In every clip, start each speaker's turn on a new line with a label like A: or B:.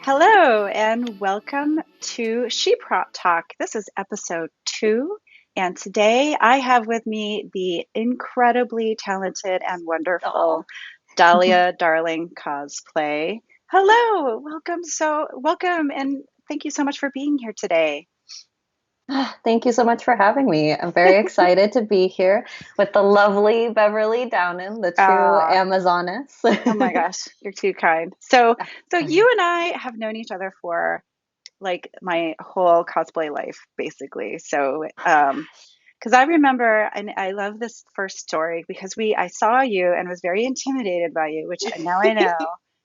A: Hello and welcome to ShePropTalk. This is episode 2, and today I have with me the incredibly talented and
B: Oh,
A: wonderful Dahlia Darling Cosplay. Hello, welcome, and thank you so much for being here today.
B: thank you so much for having me. I'm very excited to be here with the lovely Beverly Downen, the true
A: Uh,
B: Amazoness.
A: oh my gosh, you're too kind. So you and I have known each other for like my whole cosplay life, basically. Because I remember, and I love this first story because I saw you and was very intimidated by you, which now I know.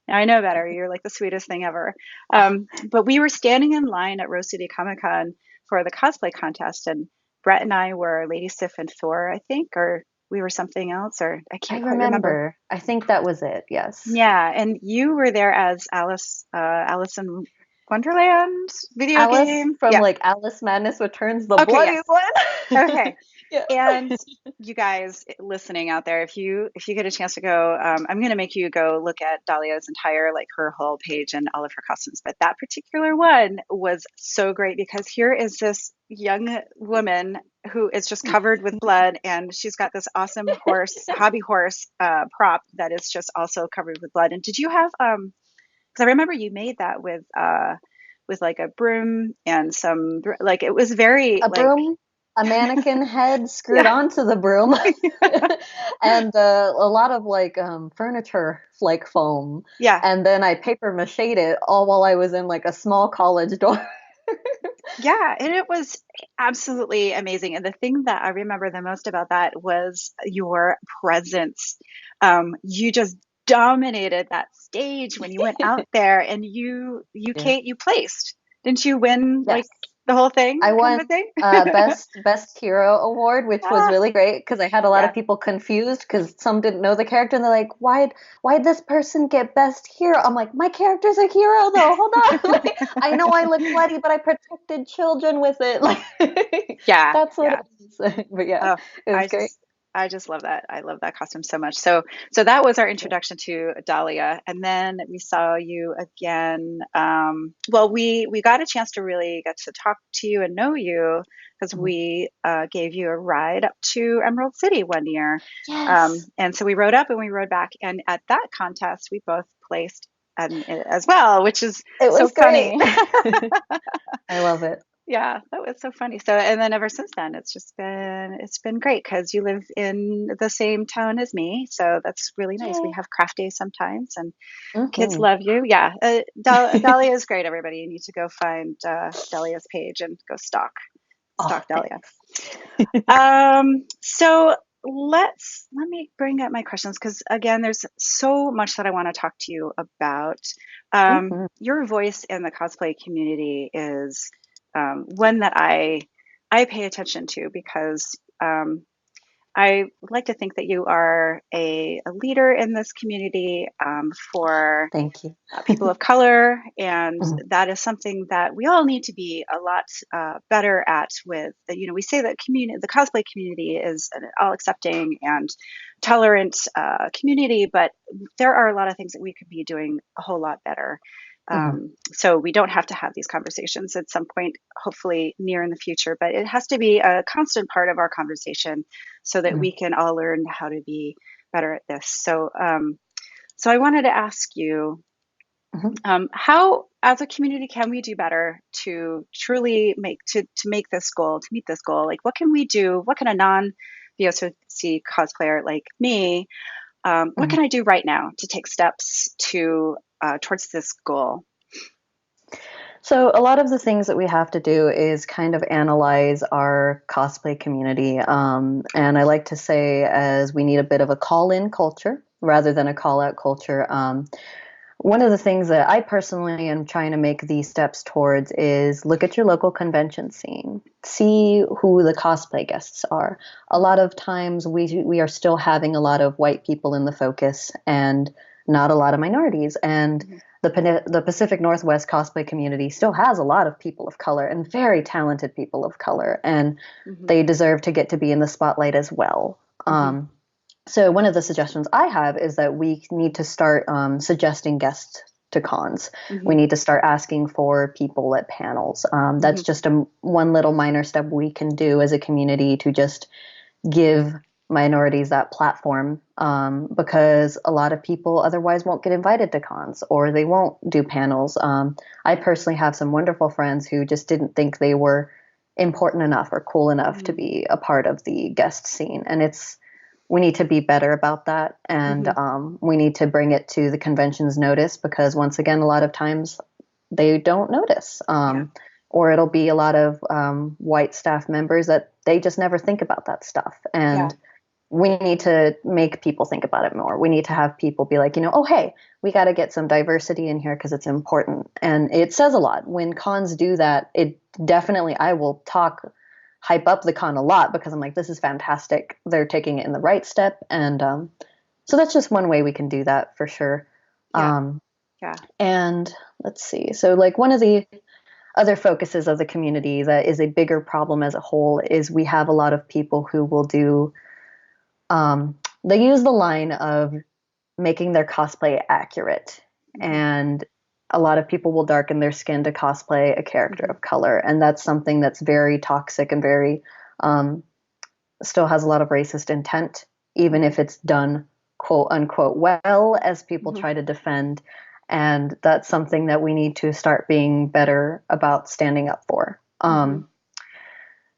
A: Now I know better. You're like the sweetest thing ever. But we were standing in line at Rose City Comic Con for the cosplay contest, and Brett and I were Lady Sif and Thor, I think, or we were something else, or I
B: I
A: can't quite remember.
B: remember. I think that was it. Yes.
A: Yeah, and you were there as Alice in Wonderland video
B: Alice
A: game.
B: from
A: Yeah.
B: like Alice Madness Returns, the
A: Okay, yes.
B: bloody one.
A: Okay.
B: Yeah.
A: And you guys listening out there, if you get a chance to go, I'm gonna make you go look at Dahlia's entire like her whole page and all of her costumes. But that particular one was so great because here is this young woman who is just covered with blood, and she's got this awesome hobby horse prop that is just also covered with blood. And did you have because I remember you made that with like a broom and some like it was very
B: A
A: like
B: broom, a mannequin head screwed
A: yeah.
B: onto the broom, and a lot of like furniture like foam.
A: Yeah.
B: And then I paper mache'd it all while I was in like a small college dorm.
A: Yeah, and it was absolutely amazing. And the thing that I remember the most about that was your presence. You just dominated that stage when you went out there, and
B: Yeah.
A: you placed. Didn't you win like
B: Yes.
A: the whole thing
B: I
A: kind
B: won
A: of a thing?
B: best hero award, which was
A: Ah,
B: really great because I had a lot
A: yeah.
B: of people confused because some didn't know the character and they're like, why'd this person get best hero? I'm like, my character's a hero though. Hold on. Like, I know I look bloody, but I protected children with it. Like
A: Yeah,
B: that's what
A: yeah.
B: it is. But yeah,
A: Oh,
B: it was
A: I
B: great.
A: just I just love that. I love that costume so much. So that was our introduction to Dahlia, and then we saw you again. Well, we got a chance to really get to talk to you and know you because
B: Mhm.
A: we gave you a ride up to Emerald City one year,
B: Yes.
A: and so we rode up and we rode back, and at that contest we both placed as well, which is
B: It
A: so
B: was great.
A: funny.
B: I love it.
A: Yeah, that was so funny. So, and then ever since then, it's been great because you live in the same town as me, so that's really nice. We
B: Yay.
A: have craft days sometimes, and kids
B: Hmm.
A: love you. Yeah, Dahlia is great. Everybody, you need to go find Dahlia's page and go
B: Oh,
A: stalk Dahlia.
B: thanks.
A: So let me bring up my questions because again, there's so much that I want to talk to you about.
B: Hmm.
A: Your voice in the cosplay community is one that I pay attention to because I would like to think that you are a leader in this community for
B: Thank you.
A: people of color, and
B: Mhm.
A: that is something that we all need to be a lot better at. With we say that the cosplay community is an all accepting and tolerant community, but there are a lot of things that we could be doing a whole lot better.
B: Mhm.
A: So we don't have to have these conversations at some point, hopefully near in the future, but it has to be a constant part of our conversation so that
B: Mhm.
A: we can all learn how to be better at this. So I wanted to ask you,
B: Mhm.
A: how, as a community, can we do better to truly make this goal, to meet this goal? Like, what can we do? What can a non VOC cosplayer like me, what
B: Mhm.
A: can I do right now to take steps to towards this goal?
B: So a lot of the things that we have to do is kind of analyze our cosplay community. And I like to say as we need a bit of a call-in culture rather than a call-out culture. One of the things that I personally am trying to make these steps towards is look at your local convention scene. See who the cosplay guests are. A lot of times we are still having a lot of white people in the focus and not a lot of minorities. And
A: Mhm.
B: the Pacific Northwest cosplay community still has a lot of people of color and very talented people of color, and
A: Mhm.
B: they deserve to get to be in the spotlight as well.
A: Mhm.
B: So one of the suggestions I have is that we need to start suggesting guests to to cons. We
A: Hmm.
B: need to start asking for people at panels. That's
A: Hmm.
B: just one little minor step we can do as a community to just give minorities that platform, because a lot of people otherwise won't get invited to cons or they won't do panels. I personally have some wonderful friends who just didn't think they were important enough or cool enough to
A: Hmm.
B: be a part of the guest scene. And we need to be better about that. And
A: Hmm.
B: we need to bring it to the convention's notice, because once again, a lot of times they don't notice.
A: Yeah.
B: Or it'll be a lot of white staff members that they just never think about that stuff.
A: Yeah.
B: And we need to make people think about it more. We need to have people be like, oh, hey, we got to get some diversity in here because it's important. And it says a lot. When cons do that, it definitely, I will hype up the con a lot, because I'm like, this is fantastic. They're taking it in the right step. And so that's just one way we can do that for sure.
A: Yeah.
B: Um,
A: Yeah.
B: and let's see. So, like, one of the other focuses of the community that is a bigger problem as a whole is we have a lot of people who will do, they use the line of making their cosplay accurate.
A: Hmm.
B: And a lot of people will darken their skin to cosplay a character
A: Hmm.
B: of color. And that's something that's very toxic and very, um, still has a lot of racist intent, even
A: Hmm.
B: if it's done quote unquote well, as people
A: Hmm.
B: try to defend. And that's something that we need to start being better about standing up for.
A: Hmm.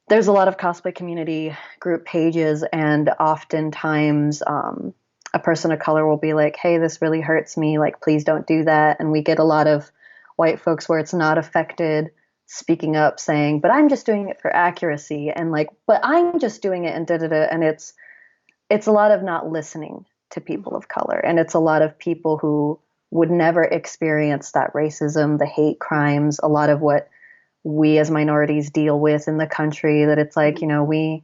B: There's a lot of cosplay community group pages, and oftentimes a person of color will be like, hey, this really hurts me, like, please don't do that. And we get a lot of white folks where it's not affected speaking up saying, but I'm just doing it for accuracy, and like, but I'm just doing it, and da da da. And it's a lot of not listening to people
A: Hmm.
B: of color, and it's a lot of people who would never experience that racism, the hate crimes, a lot of what we as minorities deal with in the country. That it's like,
A: Hmm.
B: we,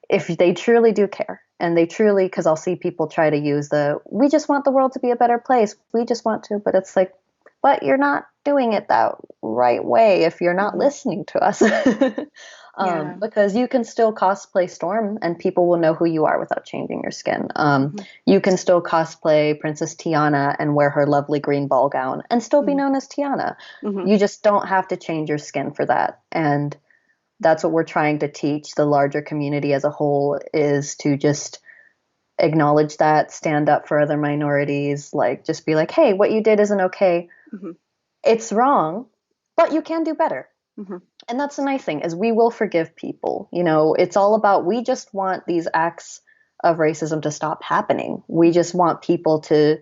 B: if they truly do care, and they truly, because I'll see people try to use we just want the world to be a better place, we just want to, but it's like, but you're not doing it that right way if you're not
A: Hmm.
B: listening to us.
A: Yeah.
B: Because you can still cosplay Storm and people will know who you are without changing your skin.
A: Hmm.
B: You can still cosplay Princess Tiana and wear her lovely green ball gown and still be
A: Hmm.
B: known as Tiana.
A: Hmm.
B: You just don't have to change your skin for that. And that's what we're trying to teach the larger community as a whole, is to just acknowledge that, stand up for other minorities, like, just be like, hey, what you did isn't okay.
A: Hmm.
B: It's wrong, but you can do better.
A: Hmm.
B: And that's the nice thing, is we will forgive people. It's all about, we just want these acts of racism to stop happening. We
A: Hmm.
B: just want people to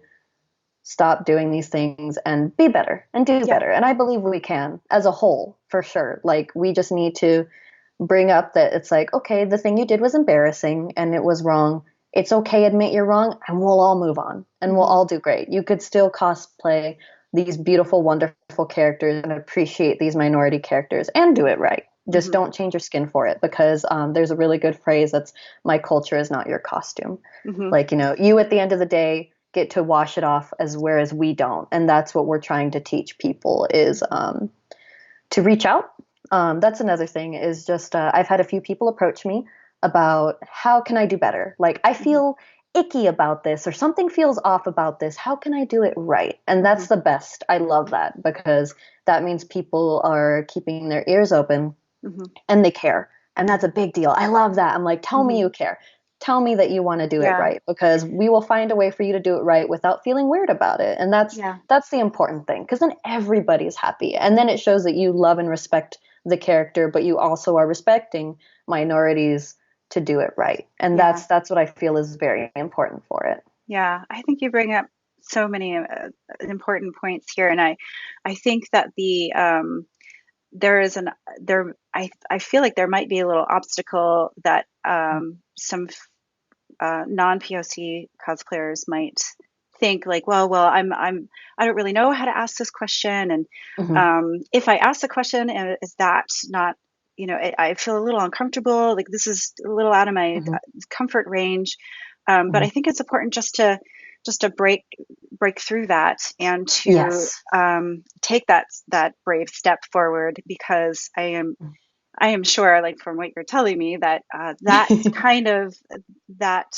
B: stop doing these things and be better and do
A: Yeah.
B: better. And I believe we can as a whole, for sure. Like, we just need to bring up that it's like, okay, the thing you did was embarrassing and it was wrong. It's okay, admit you're wrong, and we'll all move on and we'll
A: Hmm.
B: all do great. You could still cosplay these beautiful, wonderful characters and appreciate these minority characters and do it right. Just
A: Hmm.
B: don't change your skin for it, because there's a really good phrase that's, my culture is not your costume.
A: Hmm.
B: Like, you at the end of the day get to wash it off, as whereas we don't. And that's what we're trying to teach people, is to reach out. That's another thing, is just, I've had a few people approach me about, how can I do better? Like, I
A: Hmm.
B: feel icky about this, or something feels off about this. How can I do it right? And
A: Hmm.
B: that's the best. I love that, because that means people are keeping their ears open
A: Hmm.
B: and they care. And that's a big deal. I love that. I'm like, tell me
A: Hmm.
B: you care. Tell me that you want to do it
A: Yeah.
B: right, because we will find a way for you to do it right without feeling weird about it. And that's
A: Yeah.
B: that's the important thing, because then everybody's happy. And then it shows that you love and respect the character, but you also are respecting minorities to do it right. And
A: Yeah.
B: that's what I feel is very important for it.
A: Yeah. I think you bring up so many important points here, and I think that there is an there I feel like there might be a little obstacle that some non-POC cosplayers might think, like, well, I don't really know how to ask this question, and
B: Mm-hmm.
A: if I ask the question, is that not, I feel a little uncomfortable, like this is a little out of my
B: Mm-hmm.
A: comfort range, but
B: Mm-hmm.
A: I think it's important just to break through that, and to
B: Yes.
A: take that brave step forward, because I am sure, like from what you're telling me, that that kind of that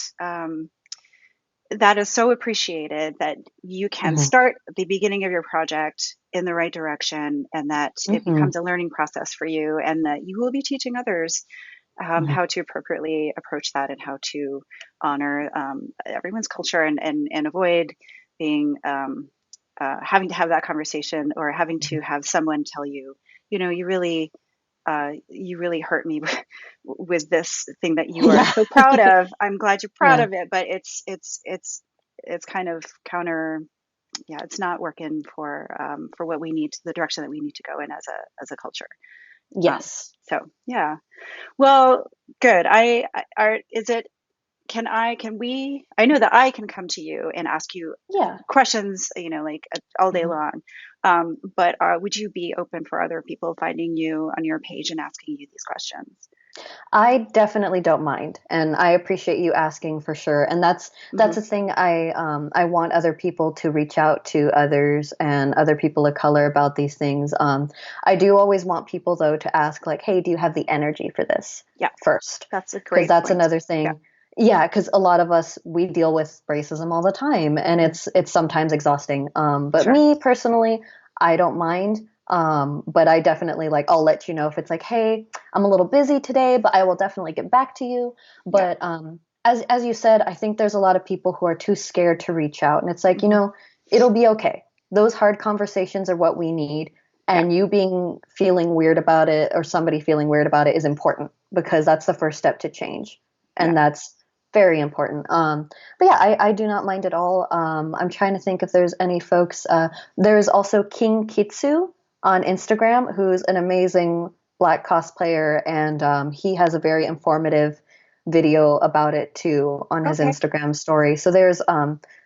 A: that is so appreciated that you can
B: Hmm.
A: start the beginning of your project in the right direction and that it
B: Hmm.
A: becomes a learning process for you and that you will be teaching others
B: Hmm.
A: how to appropriately approach that and how to honor everyone's culture and avoid being having to have that conversation or having to have someone tell you, you really hurt me with this thing that you are
B: Yeah.
A: so proud of. I'm glad you're proud
B: Yeah.
A: of it, but it's kind of counter. Yeah, it's not working for what we need, the direction that we need to go in as a culture.
B: Yes.
A: So yeah, well, good. Is it? Can we? I know that I can come to you and ask you
B: Yeah.
A: questions, like all day
B: Mhm.
A: long. But would you be open for other people finding you on your page and asking you these questions?
B: I definitely don't mind, and I appreciate you asking for sure. And that's
A: Hmm.
B: the thing. I want other people to reach out to others and other people of color about these things. I do always want people though to ask like, "Hey, do you have the energy for this
A: Yeah,
B: first?"
A: that's a
B: Because
A: great
B: that's
A: point.
B: another
A: Yeah.
B: thing. Yeah, because a lot of us we deal with racism all the time, and
A: Mhm.
B: it's sometimes exhausting. But
A: Sure.
B: me personally, I don't mind. But I definitely like I'll let you know if it's like, hey, I'm a little busy today, but I will definitely get back to you.
A: Yeah.
B: But as you said, I think there's a lot of people who are too scared to reach out, and it's like,
A: Hmm.
B: it'll be okay. Those hard conversations are what we need,
A: Yeah.
B: and you being feeling weird about it or somebody feeling weird about it is important because that's the first step to change,
A: Yeah.
B: and that's very important. But yeah, I do not mind at all. I'm trying to think if there's any folks. There's also King Kitsu on Instagram, who's an amazing Black cosplayer, and he has a very informative video about it too on his
A: Okay.
B: Instagram story. So there's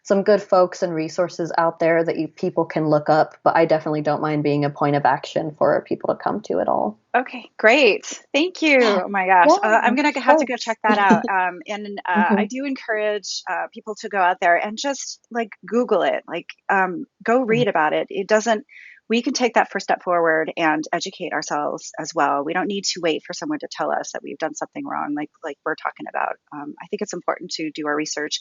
B: some good folks and resources out there that people can look up, but I definitely don't mind being a point of action for people to come to at all.
A: Okay, great. Thank you.
B: Yeah,
A: Oh my gosh.
B: yeah,
A: I'm
B: of
A: gonna have to go
B: course.
A: check that out. And I
B: Hmm.
A: do encourage people to go out there and just like Google it, like go
B: Hmm.
A: read about it. It doesn't, we can take that first step forward and educate ourselves as well. We don't need to wait for someone to tell us that we've done something wrong, like we're talking about. I think it's important to do our research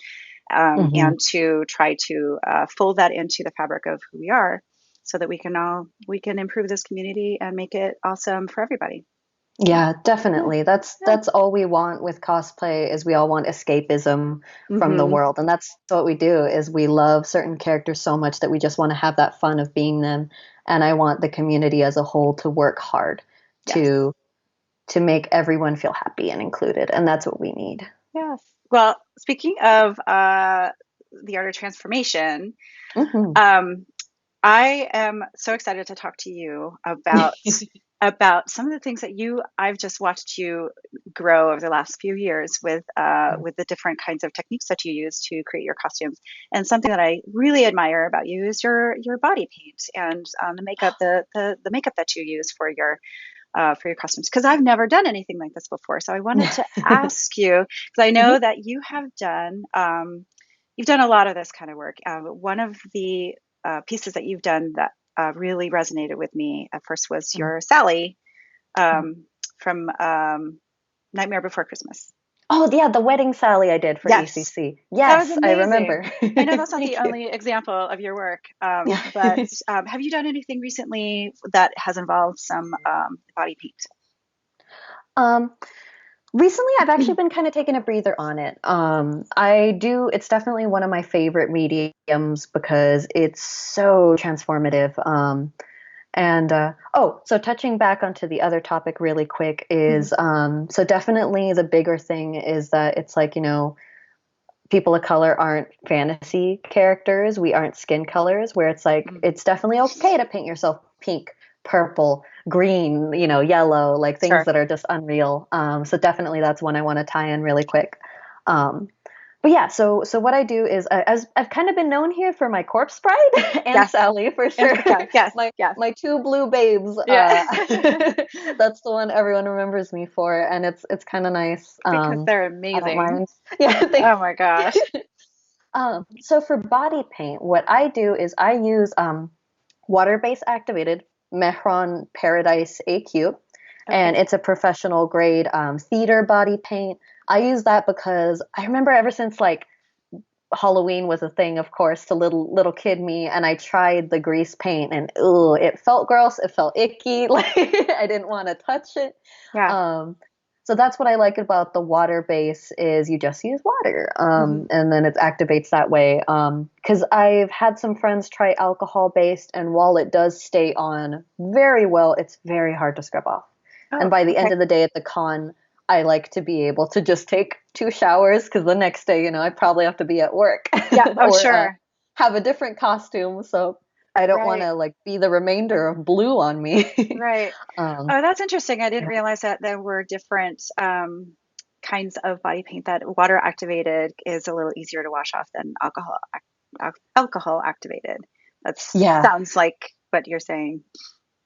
B: Hmm.
A: and to try to fold that into the fabric of who we are so that we can improve this community and make it awesome for everybody.
B: Yeah,
A: Yeah,
B: definitely. That's
A: yeah.
B: that's all we want with cosplay is we all want escapism from the
A: Hmm.
B: world. And that's what we do is we love certain characters so much that we just want to have that fun of being them. And I want the community as a whole to work hard
A: Yes.
B: to to make everyone feel happy and included. And that's what we need.
A: Yes. Well, speaking of the art of transformation,
B: Hmm.
A: um, I am so excited to talk to you about some of the things that I've just watched you grow over the last few years with the different kinds of techniques that you use to create your costumes. And something that I really admire about you is your body paint and the makeup the makeup that you use for your costumes because I've never done anything like this before. So I wanted to ask you because I know
B: Hmm.
A: that you've done a lot of this kind of work. One of the pieces that you've done that really resonated with me at first was your Sally um, from Nightmare Before Christmas.
B: Oh, yeah, the wedding Sally I did for
A: Yes,
B: ECC.
A: that was
B: Yes, I
A: amazing.
B: remember.
A: I know that's not the
B: Thank you.
A: only example of your work,
B: Yeah.
A: but have you done anything recently that has involved some body paint?
B: Um, Recently, I've actually been kind of taking a breather on it. It's definitely one of my favorite mediums because it's so transformative. So touching back onto the other topic really quick
A: Mhm.
B: is so definitely the bigger thing is that it's like, people of color aren't fantasy characters. We aren't skin colors, where it's like,
A: Mhm.
B: it's definitely okay to paint yourself pink, purple, green, yellow, like things
A: Sure.
B: that are just unreal. So definitely that's one I want to tie in really quick. Um, but yeah, so what I do is as I've kind of been known here for my corpse bride and
A: Yes.
B: Sally for
A: And
B: sure.
A: okay. Yes.
B: my
A: Yes.
B: my two blue babes.
A: Yeah.
B: That's the one everyone remembers me for, and it's kind of nice.
A: Because they're
B: I don't
A: amazing.
B: mind. Yeah,
A: Oh my gosh.
B: so for body paint, what I do is I use water-based activated Mehron Paradise AQ, and
A: Okay.
B: it's a professional grade theater body paint. I use that because I remember ever since like Halloween was a thing, of course, to little kid me, and I tried the grease paint, and ooh, it felt gross. It felt icky. Like I didn't want to touch it.
A: Yeah.
B: Um, so that's what I like about the water base is you just use water,
A: Hmm.
B: and then it activates that way. Because I've had some friends try alcohol based, and while it does stay on very well, it's very hard to scrub off. And
A: Oh,
B: by the end
A: okay.
B: of the day at the con, I like to be able to just take 2 showers because the next day, I probably have to be at work
A: Yeah. Oh,
B: or
A: sure.
B: have a different costume. So I don't want
A: Right.
B: to like be the remainder of blue on me.
A: Right.
B: um,
A: Oh, that's interesting. I didn't realize that there were different kinds of body paint that water activated is a little easier to wash off than alcohol activated. That
B: yeah,
A: sounds like what you're saying.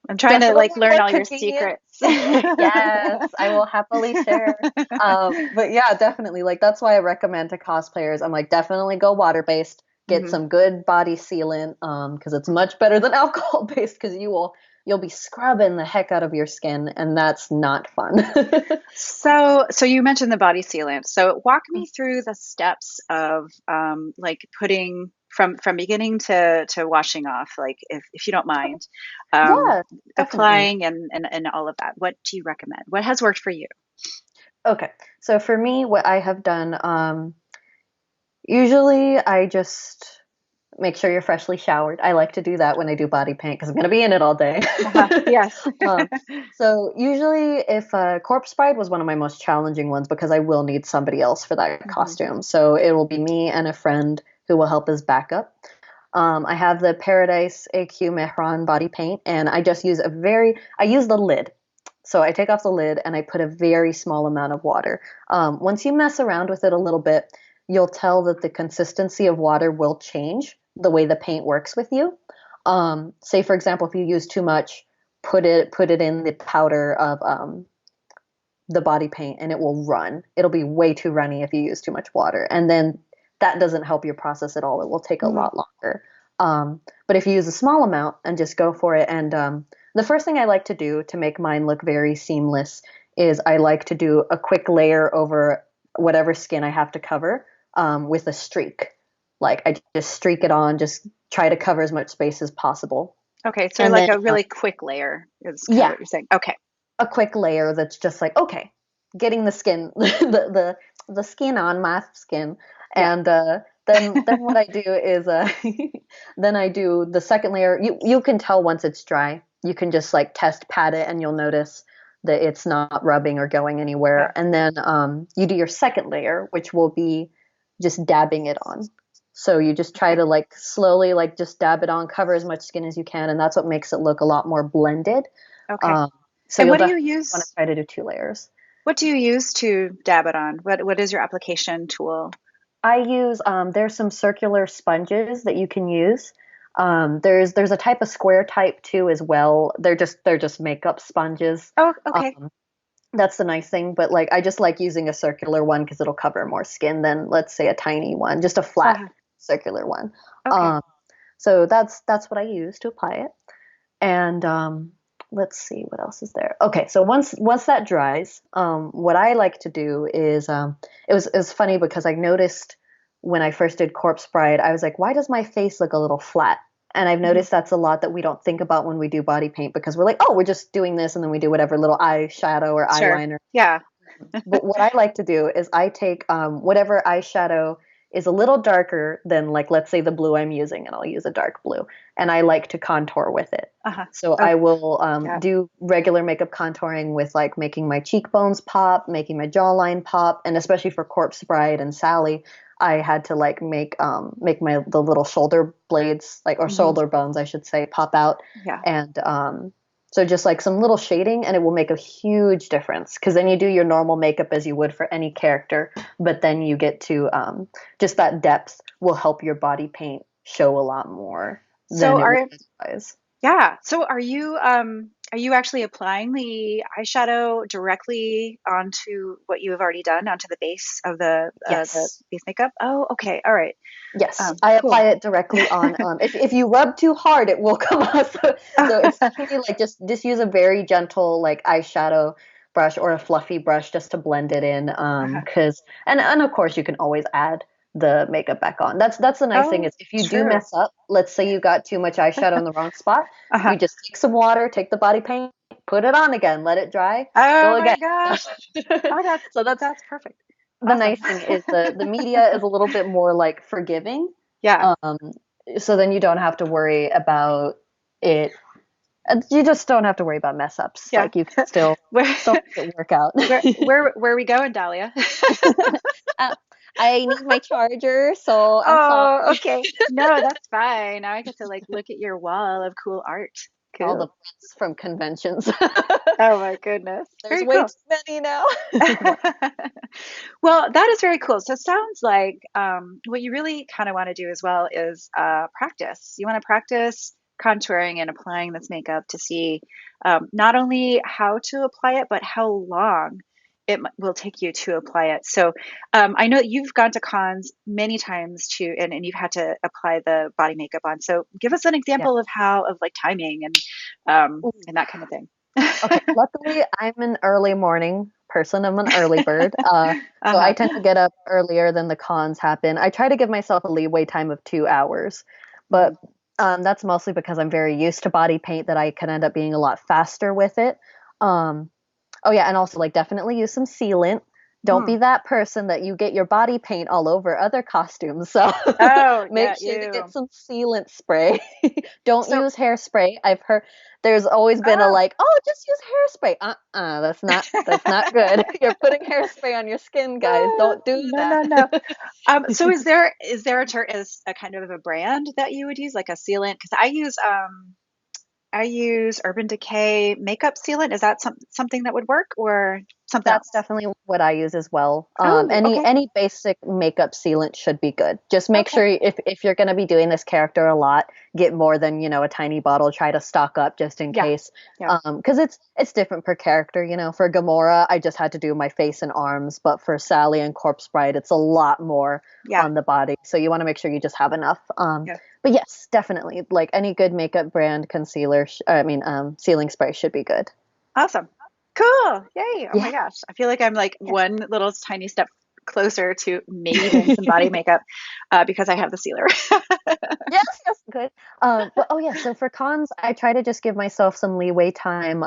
A: I'm trying to
B: definitely
A: like learn
B: more
A: all your
B: convenient.
A: secrets.
B: Yes, I will happily share. But yeah, definitely. Like that's why I recommend to cosplayers. I'm like, definitely go water based. Get
A: Hmm.
B: some good body sealant, because it's much better than alcohol based. Because you'll be scrubbing the heck out of your skin, and that's not fun.
A: So you mentioned the body sealant. So walk me through the steps of like putting from beginning to washing off, like if you don't mind, um,
B: Yeah, definitely.
A: applying and all of that. What do you recommend? What has worked for you?
B: Okay, so for me, what I have done, usually I just make sure you're freshly showered. I like to do that when I do body paint because I'm going to be in it all day.
A: Uh-huh. Yes.
B: um, so usually, if corpse bride was one of my most challenging ones because I will need somebody else for that
A: Hmm.
B: costume. So it will be me and a friend who will help as backup. I have the Paradise AQ Mehron body paint, and I use the lid. So I take off the lid and I put a very small amount of water. Once you mess around with it a little bit, you'll tell that the consistency of water will change the way the paint works with you. Say for example, if you use too much, put it in the powder of the body paint and it will run. It'll be way too runny if you use too much water. And then that doesn't help your process at all. It will take a
A: Hmm.
B: lot longer. But if you use a small amount and just go for it, and the first thing I like to do to make mine look very seamless is I like to do a quick layer over whatever skin I have to cover with a streak. Like I just streak it on, just try to cover as much space as possible.
A: Okay, so
B: And
A: like
B: then,
A: a really quick layer is kind of
B: yeah,
A: what you're saying. Okay.
B: a quick layer that's just like okay, getting the skin the skin on my skin,
A: Yeah.
B: and then what I do is then I do the second layer. You can tell once it's dry. You can just like test pat it and you'll notice that it's not rubbing or going
A: Yeah.
B: anywhere. And then you do your second layer, which will be just dabbing it on. So you just try
A: Okay.
B: to like slowly like just dab it on, cover as much skin as you can, and that's what makes it look a lot more blended.
A: Okay.
B: um, so
A: And
B: you'll
A: what do you
B: definitely want to
A: use?
B: try to do 2 layers.
A: What do you use to dab it on? What is your application tool?
B: I use there's some circular sponges that you can use. There's a type of square type too as well. They're just makeup sponges.
A: Oh, okay.
B: Um, that's the nice thing, but like I just like using a circular one because it'll cover more skin than let's say a tiny one, just a flat
A: Uh,
B: circular one.
A: okay.
B: Um, so that's what I use to apply it. And let's see what else is there. Okay, so once that dries, what I like to do is it was funny because I noticed when I first did Corpse Bride, I was like, why does my face look a little flat? And I've
A: Hmm.
B: noticed that's a lot that we don't think about when we do body paint because we're like, oh, we're just doing this and then we do whatever little eyeshadow or
A: Sure.
B: eyeliner.
A: Yeah.
B: But what I like to do is I take whatever eyeshadow is a little darker than, like, let's say the blue I'm using, and I'll use a dark blue, and I like to contour with it.
A: Uh-huh.
B: So
A: Oh,
B: I will
A: yeah.
B: do regular makeup contouring with like making my cheekbones pop, making my jawline pop, and especially for Corpse Bride and Sally, I had to like make my the little shoulder blades like or
A: Hmm.
B: shoulder bones I should say pop out,
A: Yeah.
B: and so just like some little shading, and it will make a huge difference because then you do your normal makeup as you would for any character, but then you get to just that depth will help your body paint show a lot more
A: So
B: than it would
A: are
B: otherwise.
A: Yeah. So are you actually applying the eyeshadow directly onto what you have already done onto the base of the
B: Yes.
A: base makeup? Oh, okay. All right.
B: Yes, I apply
A: Cool.
B: it directly on. If you rub too hard, it will come off. So it's truly like just use a very gentle like eyeshadow brush or a fluffy brush just to blend it in.
A: Uh-huh.
B: Cause and of course you can always add the makeup back on. That's the nice thing
A: Oh,
B: is if you do
A: true.
B: mess up, let's say you got too much eyeshadow in the wrong spot,
A: Uh-huh.
B: you just take some water, take the body paint, put it on again, let it dry,
A: Oh
B: go again.
A: my gosh. Oh,
B: So that's
A: that's perfect.
B: the
A: Awesome.
B: nice thing is the media is a little bit more like forgiving.
A: Yeah.
B: Um, so then you don't have to worry about it. You just don't have to worry about mess ups.
A: Yeah.
B: Like you can
A: Where
B: still make it work out.
A: where are we going, Dahlia?
B: uh, I need my charger, so I'm
A: Oh,
B: sorry.
A: okay. No, that's fine. Now I get to like look at your wall of cool art.
B: All the
A: Cool.
B: prints from conventions.
A: Oh my goodness.
B: There's
A: Very
B: way
A: cool.
B: too many now.
A: Well, that is very cool. So it sounds like what you really kind of want to do as well is practice. You want to practice contouring and applying this makeup to see not only how to apply it, but how long will take you to apply it. So I know you've gone to cons many times too, and you've had to apply the body makeup on. So give us an
B: Yeah.
A: example of how, of like timing and that kind of thing.
B: Okay, luckily I'm an early morning person. I'm an early bird. So I
A: Uh-huh.
B: tend to get up earlier than the cons happen. I try to give myself a leeway time of 2 hours,
A: Mhm.
B: but that's mostly because I'm very used to body paint that I can end up being a lot faster with it. Um, oh yeah, and also like definitely use some sealant. Don't
A: Mm.
B: be that person that you get your body paint all over other costumes. So
A: Oh,
B: make
A: yeah,
B: sure to get
A: you.
B: some sealant spray. Don't
A: So,
B: use hairspray. I've heard there's always been a
A: oh,
B: like, oh, just use hairspray. That's not good. You're putting hairspray on your skin, guys. Don't do
A: no,
B: that.
A: no, no. So is there is a kind of a brand that you would use, like a sealant? Because I use Urban Decay makeup sealant. Is that something that would work or something
B: That's
A: else?
B: definitely what I use as well.
A: Oh,
B: Any
A: okay,
B: any basic makeup sealant should be good. Just make
A: okay,
B: sure if you're going to be doing this character a lot, get more than a tiny bottle. Try to stock up just in
A: yeah,
B: case,
A: yeah,
B: because it's different per character. For Gamora, I just had to do my face and arms, but for Sally and Corpse Bride, it's a lot more
A: yeah,
B: on the body. So you want to make sure you just have enough.
A: yeah.
B: But yes, definitely, like any good makeup brand concealer, sealing spray should be good.
A: Awesome, cool, yay! Oh my
B: Yeah.
A: gosh, I feel like I'm like one little tiny step closer to maybe doing some body makeup because I have the sealer.
B: Yes, yes, good. But oh yeah, so for cons, I try to just give myself some leeway time,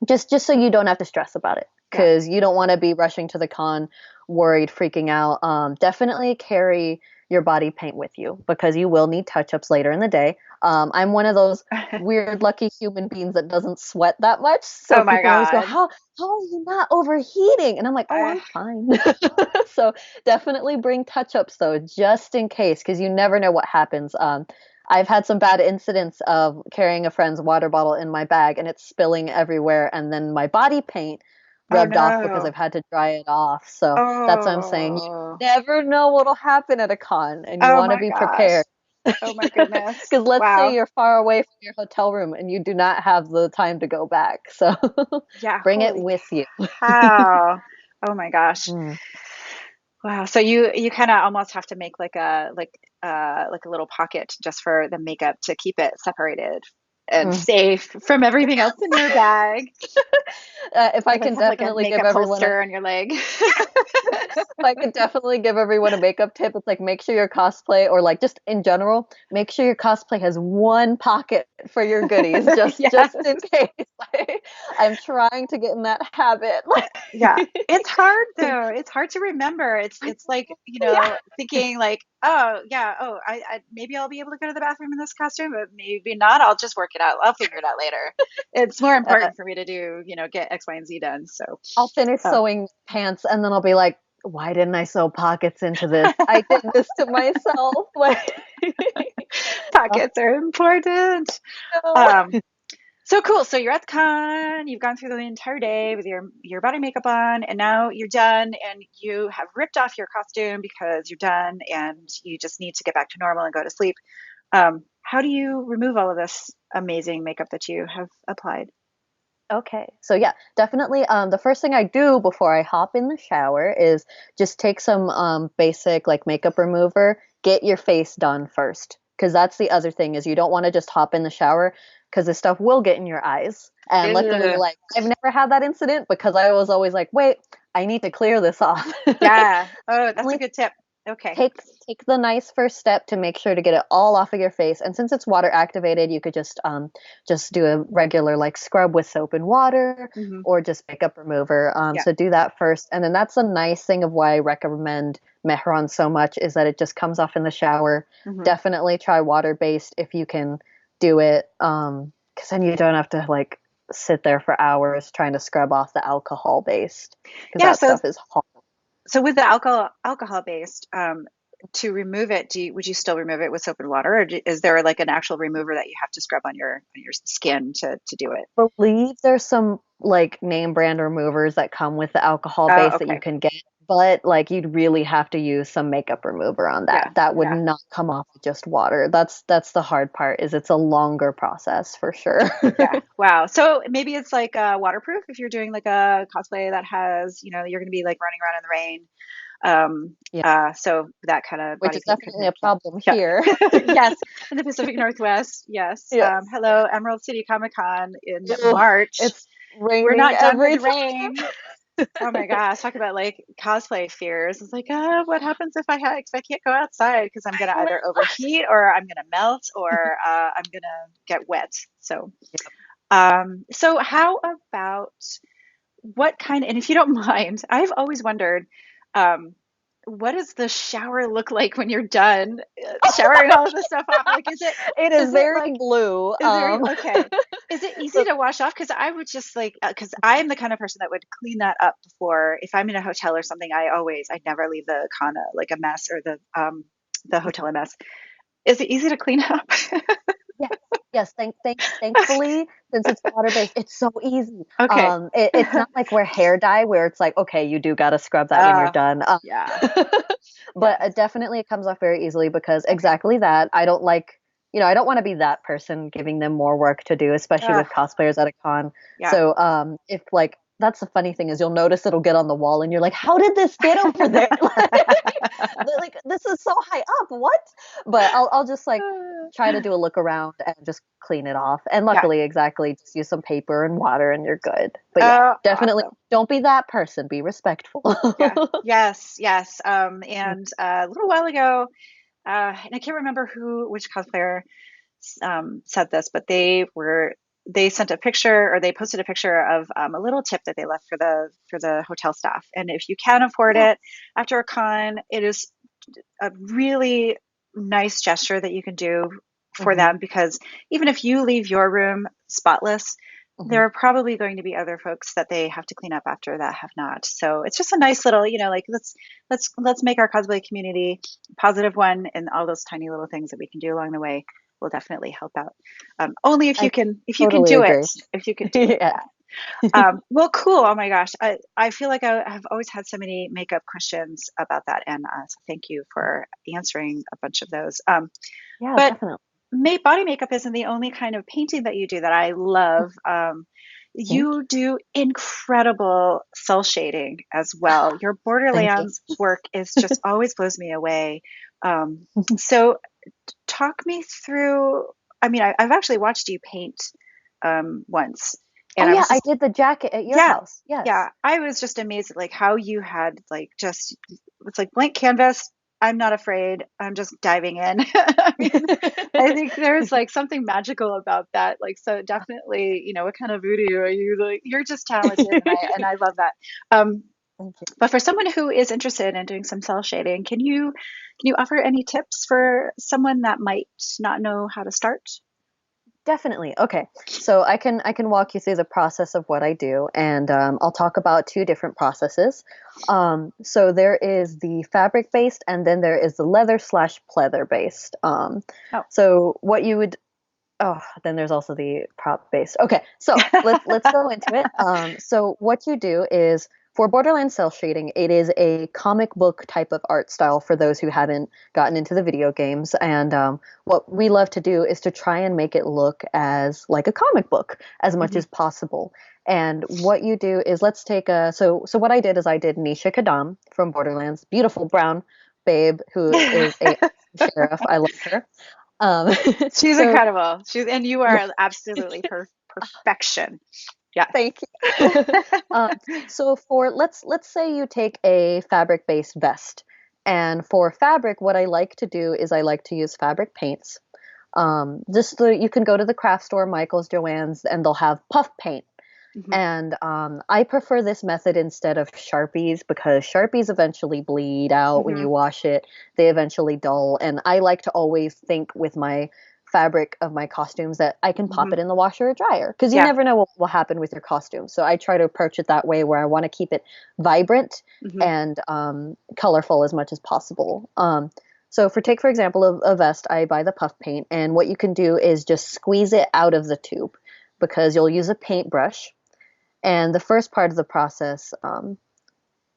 B: just so you don't have to stress about it,
A: Yeah.
B: because you don't want to be rushing to the con, worried, freaking out. Definitely carry your body paint with you because you will need touch-ups later in the day. I'm one of those weird, lucky human beings that doesn't sweat that much, so
A: Oh my
B: people always go,
A: God.
B: "How are you not overheating?" And I'm like, "Oh,
A: Uh,
B: I'm fine." So definitely bring touch-ups though, just in case, because you never know what happens. I've had some bad incidents of carrying a friend's water bottle in my bag and it's spilling everywhere, and then my body paint
A: oh
B: rubbed off because
A: no.
B: I've had to dry it off. So that's what I'm saying. You
A: Oh.
B: never know what'll happen at a con, and you
A: Oh
B: want to
A: my
B: be
A: gosh.
B: prepared.
A: Oh my goodness.
B: Because let's say
A: Wow.
B: you're far away from your hotel room and you do not have the time to go back. So
A: Yeah,
B: bring it
A: holy
B: with you.
A: cow. Oh my gosh.
B: Mm.
A: Wow. So you kind of almost have to make like a little pocket just for the makeup to keep it separated and
B: Mm.
A: safe from everything else in your bag.
B: If I can
A: Have like a
B: definitely give
A: makeup
B: everyone a
A: holster on your leg.
B: if I could definitely give everyone a makeup tip, it's like make sure your cosplay, or like just in general, make sure your cosplay has one pocket for your goodies, just
A: Yes.
B: in case. I'm trying to get in that habit.
A: Yeah, it's hard though. It's hard to remember. It's like,
B: Yeah.
A: thinking like, oh yeah, oh I maybe I'll be able to go to the bathroom in this costume, but maybe not. I'll just work it out. I'll figure it out later. It's more
B: Uh,
A: important for me to do, get X, Y, and Z done. So,
B: I'll finish
A: uh,
B: sewing pants and then I'll be like, why didn't I sew pockets into this? I did this to myself. Oh,
A: pockets are important.
B: no.
A: Um, So cool. So you're at the con, you've gone through the entire day with your body makeup on, and now you're done and you have ripped off your costume because you're done and you just need to get back to normal and go to sleep. How do you remove all of this amazing makeup that you have applied?
B: Okay. So yeah, definitely the first thing I do before I hop in the shower is just take some basic like makeup remover, get your face done first. Because that's the other thing is you don't want to just hop in the shower because this stuff will get in your eyes. And luckily,
A: Ugh.
B: like I've never had that incident because I was always like, wait, I need to clear this off.
A: Yeah. Oh, that's a
B: Only
A: good tip. Okay.
B: take the nice first step to make sure to get it all off of your face. And since it's water activated, you could just do a regular like scrub with soap and water,
A: Hmm.
B: or just makeup remover.
A: Yeah.
B: So do that first, and then that's a nice thing of why I recommend Mehron so much is that it just comes off in the shower.
A: Hmm.
B: Definitely try water based if you can do it, because then you don't have to like sit there for hours trying to scrub off the alcohol based, because
A: Yeah.
B: that
A: So
B: stuff is hard.
A: so with the alcohol based, to remove it, would you still remove it with soap and water, or is there like an actual remover that you have to scrub on your skin to do it?
B: Believe there's some like name brand removers that come with the alcohol
A: Oh,
B: base that you
A: okay.
B: can get, but like you'd really have to use some makeup remover on that.
A: Yeah.
B: That would
A: Yeah.
B: not come off with just water. That's the hard part is it's a longer process for sure.
A: Yeah. Wow. So maybe it's like waterproof if you're doing like a cosplay that has, you're going to be like running around in the rain.
B: Yeah,
A: So that kind of
B: which
A: body
B: is
A: paint could
B: definitely
A: make
B: a
A: you.
B: problem
A: Yeah.
B: here.
A: Yes. In the Pacific Northwest. Yes.
B: Yes.
A: Hello, Emerald City Comic Con in
B: Ugh,
A: March.
B: it's
A: We're
B: raining
A: not done with
B: every
A: the
B: time.
A: rain. Oh my gosh, talk about like cosplay fears. It's like, what happens if I can't go outside because I'm gonna
B: I
A: either
B: know.
A: overheat or I'm gonna melt or I'm gonna get wet. So,
B: Yep.
A: so how about what kind? And if you don't mind, I've always wondered, um, what does the shower look like when you're done showering all of the stuff off? Like,
B: It is
A: is it
B: very
A: like
B: blue.
A: is there okay? Is it easy
B: So
A: to wash off? Because I would just like, because I am the kind of person that would clean that up before. If I'm in a hotel or something, I never leave the kana like a mess or the hotel a mess. Is it easy to clean up?
B: yes, yes. Thankfully, since it's water based, it's so easy.
A: Okay.
B: It's not like wear hair dye where it's like, okay, you do got to scrub that when you're
A: Uh,
B: done.
A: yeah.
B: But
A: Yes.
B: definitely it comes off very easily because
A: Okay.
B: exactly that. I don't like, I don't want to be that person giving them more work to do, especially
A: Uh,
B: with cosplayers at a con.
A: yeah.
B: So, if like, that's the funny thing is you'll notice it'll get on the wall and you're like, how did this get over there? Like this is so high up. What? But I'll just like try to do a look around and just clean it off. And
A: Yeah.
B: luckily, exactly, just use some paper and water and you're good. But yeah,
A: Oh,
B: definitely
A: awesome.
B: don't be that person. Be respectful.
A: Yeah. Yes. Yes. And a little while ago, and I can't remember which cosplayer said this, but they sent a picture or they posted a picture of a little tip that they left for the hotel staff. And if you can afford
B: Yeah.
A: it after a con, it is a really nice gesture that you can do for
B: Hmm.
A: them because even if you leave your room spotless,
B: Hmm.
A: there are probably going to be other folks that they have to clean up after that have not. So it's just a nice little, like let's make our cosplay community a positive one, and all those tiny little things that we can do along the way will definitely help out. Only
B: I
A: if you can
B: totally
A: do it,
B: agree.
A: if you can do it.
B: Yeah.
A: Yeah. Well, cool. Oh my gosh. I feel like I have always had so many makeup questions about that. And so thank you for answering a bunch of those.
B: Yeah,
A: But
B: definitely.
A: body makeup isn't the only kind of painting that you do that I love.
B: Thank
A: You do incredible cell shading as
B: you.
A: well. Your
B: Thank you.
A: Borderlands work is just always blows me away. So talk me through. I mean, I've actually watched you paint once,
B: Oh
A: and I
B: yeah,
A: was
B: I
A: just
B: did the jacket at your
A: yeah,
B: house. Yes.
A: yeah. I was just amazed at like how you had like just it's like blank canvas. I'm not afraid. I'm just diving in. I mean, I think there's like something magical about that. Like, so definitely, what kind of voodoo are you? Like, you're just talented, and I love that. Um,
B: Thank you.
A: but for someone who is interested in doing some cell shading, can you offer any tips for someone that might not know how to start?
B: Definitely. Okay. So I can walk you through the process of what I do, and I'll talk about two different processes. So there is the fabric based, and then there is the leather slash pleather based.
A: Oh.
B: So what you would then there's also the prop based. Okay, so let's go into it. So what you do is for Borderlands cell shading, it is a comic book type of art style for those who haven't gotten into the video games. And what we love to do is to try and make it look as like a comic book as much
A: Hmm.
B: as possible. And what you do is let's take a so what I did is I did Nisha Kadam from Borderlands, beautiful brown babe who is a sheriff. I love her. Um,
A: She's
B: so
A: incredible. And you
B: yeah,
A: are absolutely perfection. Yes.
B: thank you. um, so for let's say you take a fabric-based vest And for fabric, what I like to do is I like to use fabric paints. You can go to the craft store, Michael's, Joann's, and they'll have puff paint.
A: Hmm.
B: And I prefer this method instead of Sharpies because Sharpies eventually bleed out when
A: Hmm.
B: you wash it. They eventually dull. And I like to always think with my fabric of my costumes that I can pop
A: Hmm.
B: it in the washer or dryer because you
A: Yeah.
B: never know what will happen with your costume. So I try to approach it that way where I want to keep it vibrant
A: Hmm.
B: and colorful as much as possible. So for example, a vest, I buy the puff paint, and what you can do is just squeeze it out of the tube because you'll use a paintbrush, and the first part of the process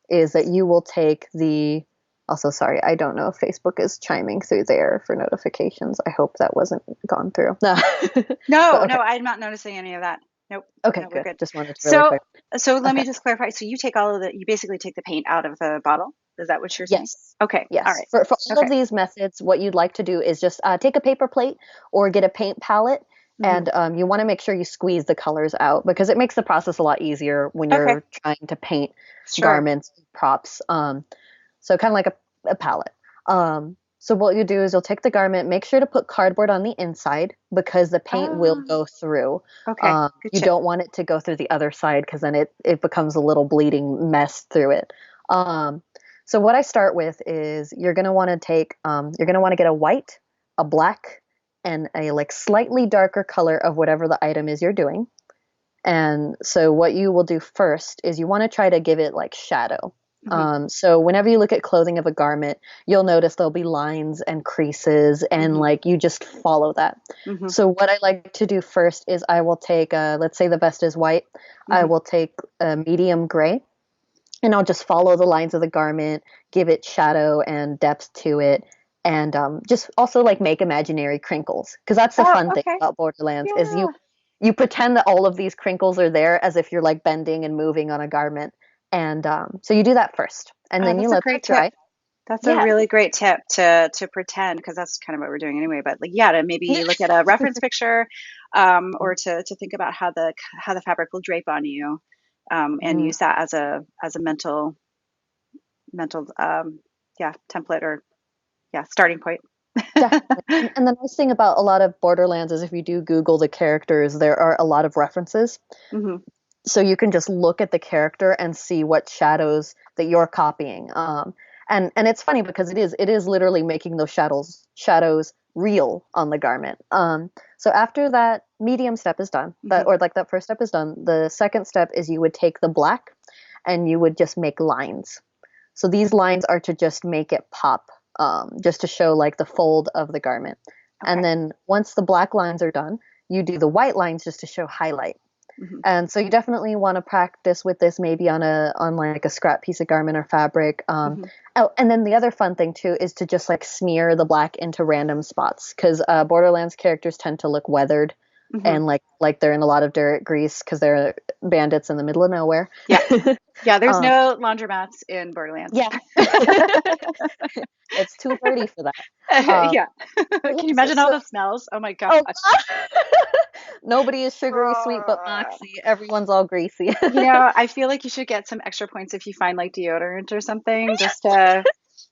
B: is that you will take the. Also, sorry, I don't know if Facebook is chiming through there for notifications. I hope that wasn't gone through. No. But
A: No,
B: okay.
A: no, I'm not noticing any of that. Nope.
B: Okay,
A: No, we're
B: good.
A: good.
B: Just wanted to really
A: So,
B: quick.
A: so let me
B: Okay.
A: just clarify. So you take all of the, you basically take the paint out of the bottle. Is that what you're saying?
B: Yes.
A: Okay. All
B: Yes.
A: right.
B: For all of
A: Okay.
B: these methods, what you'd like to do is just take a paper plate or get a paint palette,
A: Hmm.
B: and you want to make sure you squeeze the colors out because it makes the process a lot easier when
A: Okay.
B: you're trying to paint
A: Sure.
B: garments, props. So kind of like a palette. So what you do is you'll take the garment, make sure to put cardboard on the inside because the paint will
A: Ah,
B: go through.
A: okay. Good
B: You
A: tip.
B: don't want it to go through the other side because then it becomes a little bleeding mess through it. Um, so what I start with is you're gonna want to get a white, a black, and a like slightly darker color of whatever the item is you're doing. And so what you will do first is you want to try to give it like shadow.
A: Hmm.
B: So whenever you look at clothing of a garment, you'll notice there'll be lines and creases, and
A: Hmm.
B: like you just follow that.
A: Hmm.
B: So what I like to do first is I will take, let's say the vest is white, I
A: Hmm.
B: will take a medium gray, and I'll just follow the lines of the garment, give it shadow and depth to it, and just also like make imaginary crinkles because that's the
A: Oh,
B: fun thing
A: okay.
B: about Borderlands is
A: Yeah.
B: you pretend that all of these crinkles are there as if you're like bending and moving on a garment, and so you do that first, and
A: Oh,
B: then you
A: that's a
B: let that
A: great tip.
B: dry.
A: That's a
B: Yeah.
A: really great tip to pretend because that's kind of what we're doing anyway. But like, yeah, to maybe look at a reference picture, or to think about how the fabric will drape on you, and
B: Mhm.
A: use that as a mental yeah, template or yeah, starting point.
B: Definitely. And the nice thing about a lot of Borderlands is if you do Google the characters, there are a lot of references.
A: Hmm.
B: So you can just look at the character and see what shadows that you're copying. And it's funny because it is literally making those shadows real on the garment. So after that medium step is done,
A: Hmm.
B: that first step is done, the second step is you would take the black and you would just make lines. So these lines are to just make it pop, just to show like the fold of the garment. And
A: Okay.
B: then once the black lines are done, you do the white lines just to show highlight.
A: Hmm.
B: And so you definitely want to practice with this maybe on like a scrap piece of garment or fabric.
A: Hmm.
B: Oh, and then the other fun thing too is to just like smear the black into random spots because Borderlands characters tend to look weathered
A: Hmm.
B: and like they're in a lot of dirt grease because they're bandits in the middle of nowhere.
A: Yeah. Yeah. There's
B: um,
A: no laundromats in Borderlands.
B: yeah, it's too dirty for that. Um,
A: Yeah.
B: but
A: Can you
B: yes,
A: imagine all
B: so
A: the smells? Oh my gosh.
B: oh, nobody is sugary sweet but
A: Uh,
B: Moxie. Everyone's all greasy.
A: I feel like you should get some extra points if you find like deodorant or something, just to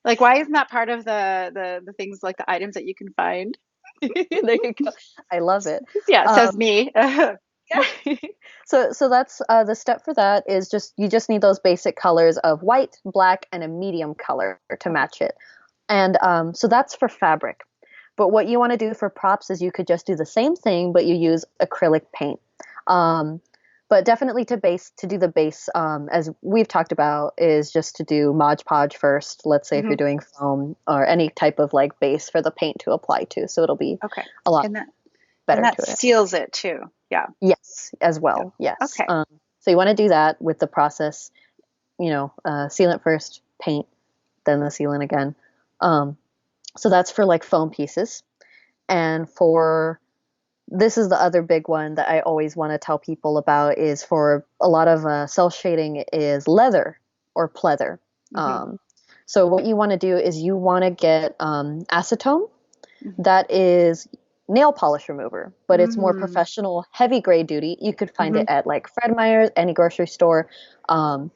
A: like, why isn't that part of the things like the items that you can find?
B: There you go. I love it.
A: Yeah, says
B: Um,
A: me.
B: yeah. So that's the step for that is just you just need those basic colors of white, black, and a medium color to
A: Okay.
B: match it. And so that's for fabric. But what you want to do for props is you could just do the same thing, but you use acrylic paint. Um, but definitely to do the base, as we've talked about, is just to do Mod Podge first. Let's say if
A: Hmm.
B: you're doing foam or any type of like base for the paint to apply to, so it'll be
A: Okay.
B: a lot
A: And that and
B: better
A: that
B: to it.
A: seals it too. Yeah.
B: Yes, as
A: So,
B: well. Yes.
A: okay.
B: So you want to do that with the process, sealant first, paint, then the sealant again. Um, so that's for like foam pieces. And for this is the other big one that I always want to tell people about is for a lot of cell shading is leather or pleather.
A: Hmm.
B: Um, so what you want to do is you want to get acetone
A: Hmm.
B: that is nail polish remover, but it's more
A: Mm.
B: professional, heavy grade duty. You could find
A: Hmm.
B: it at like Fred Meyer's, any grocery store. Um,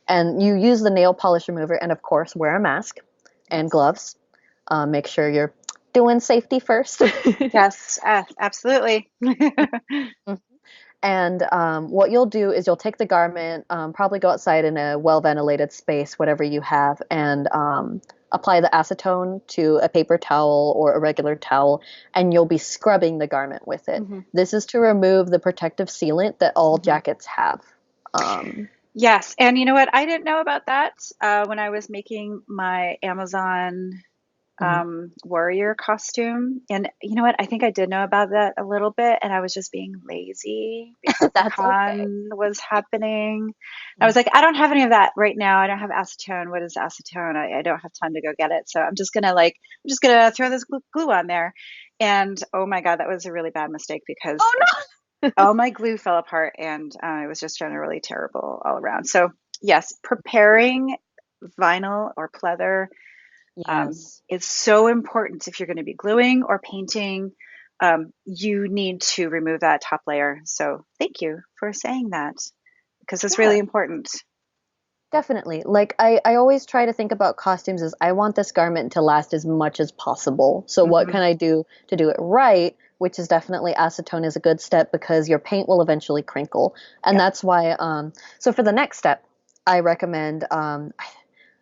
B: and you use the nail polish remover and, of course, wear a mask. and
A: Yes.
B: gloves. Make sure you're doing safety first.
A: Yes, absolutely.
B: And what you'll do is you'll take the garment, probably go outside in a well ventilated space, whatever you have, and apply the acetone to a paper towel or a regular towel, and you'll be scrubbing the garment with it.
A: Hmm.
B: This is to remove the protective sealant that all
A: Hmm.
B: jackets have. Um,
A: Yes, and you know what? I didn't know about that when I was making my Amazon
B: mhm.
A: warrior costume. And you know what? I think I did know about that a little bit, and I was just being lazy because the
B: That's okay.
A: con was happening. I was like, I don't have any of that right now. I don't have acetone. What is acetone? I don't have time to go get it. So I'm just gonna throw this glue on there. And oh my God, that was a really bad mistake because
B: Oh no!
A: all my glue fell apart and it was just generally terrible all around. So yes, preparing vinyl or pleather
B: Yes.
A: is so important if you're going to be gluing or painting. You need to remove that top layer. So thank you for saying that because it's
B: Yeah.
A: really important.
B: Definitely. Like I always try to think about costumes as I want this garment to last as much as possible. So what
A: Hmm.
B: can I do to do it right? Which is definitely acetone is a good step because your paint will eventually crinkle. And
A: Yeah.
B: that's why so for the next step, I recommend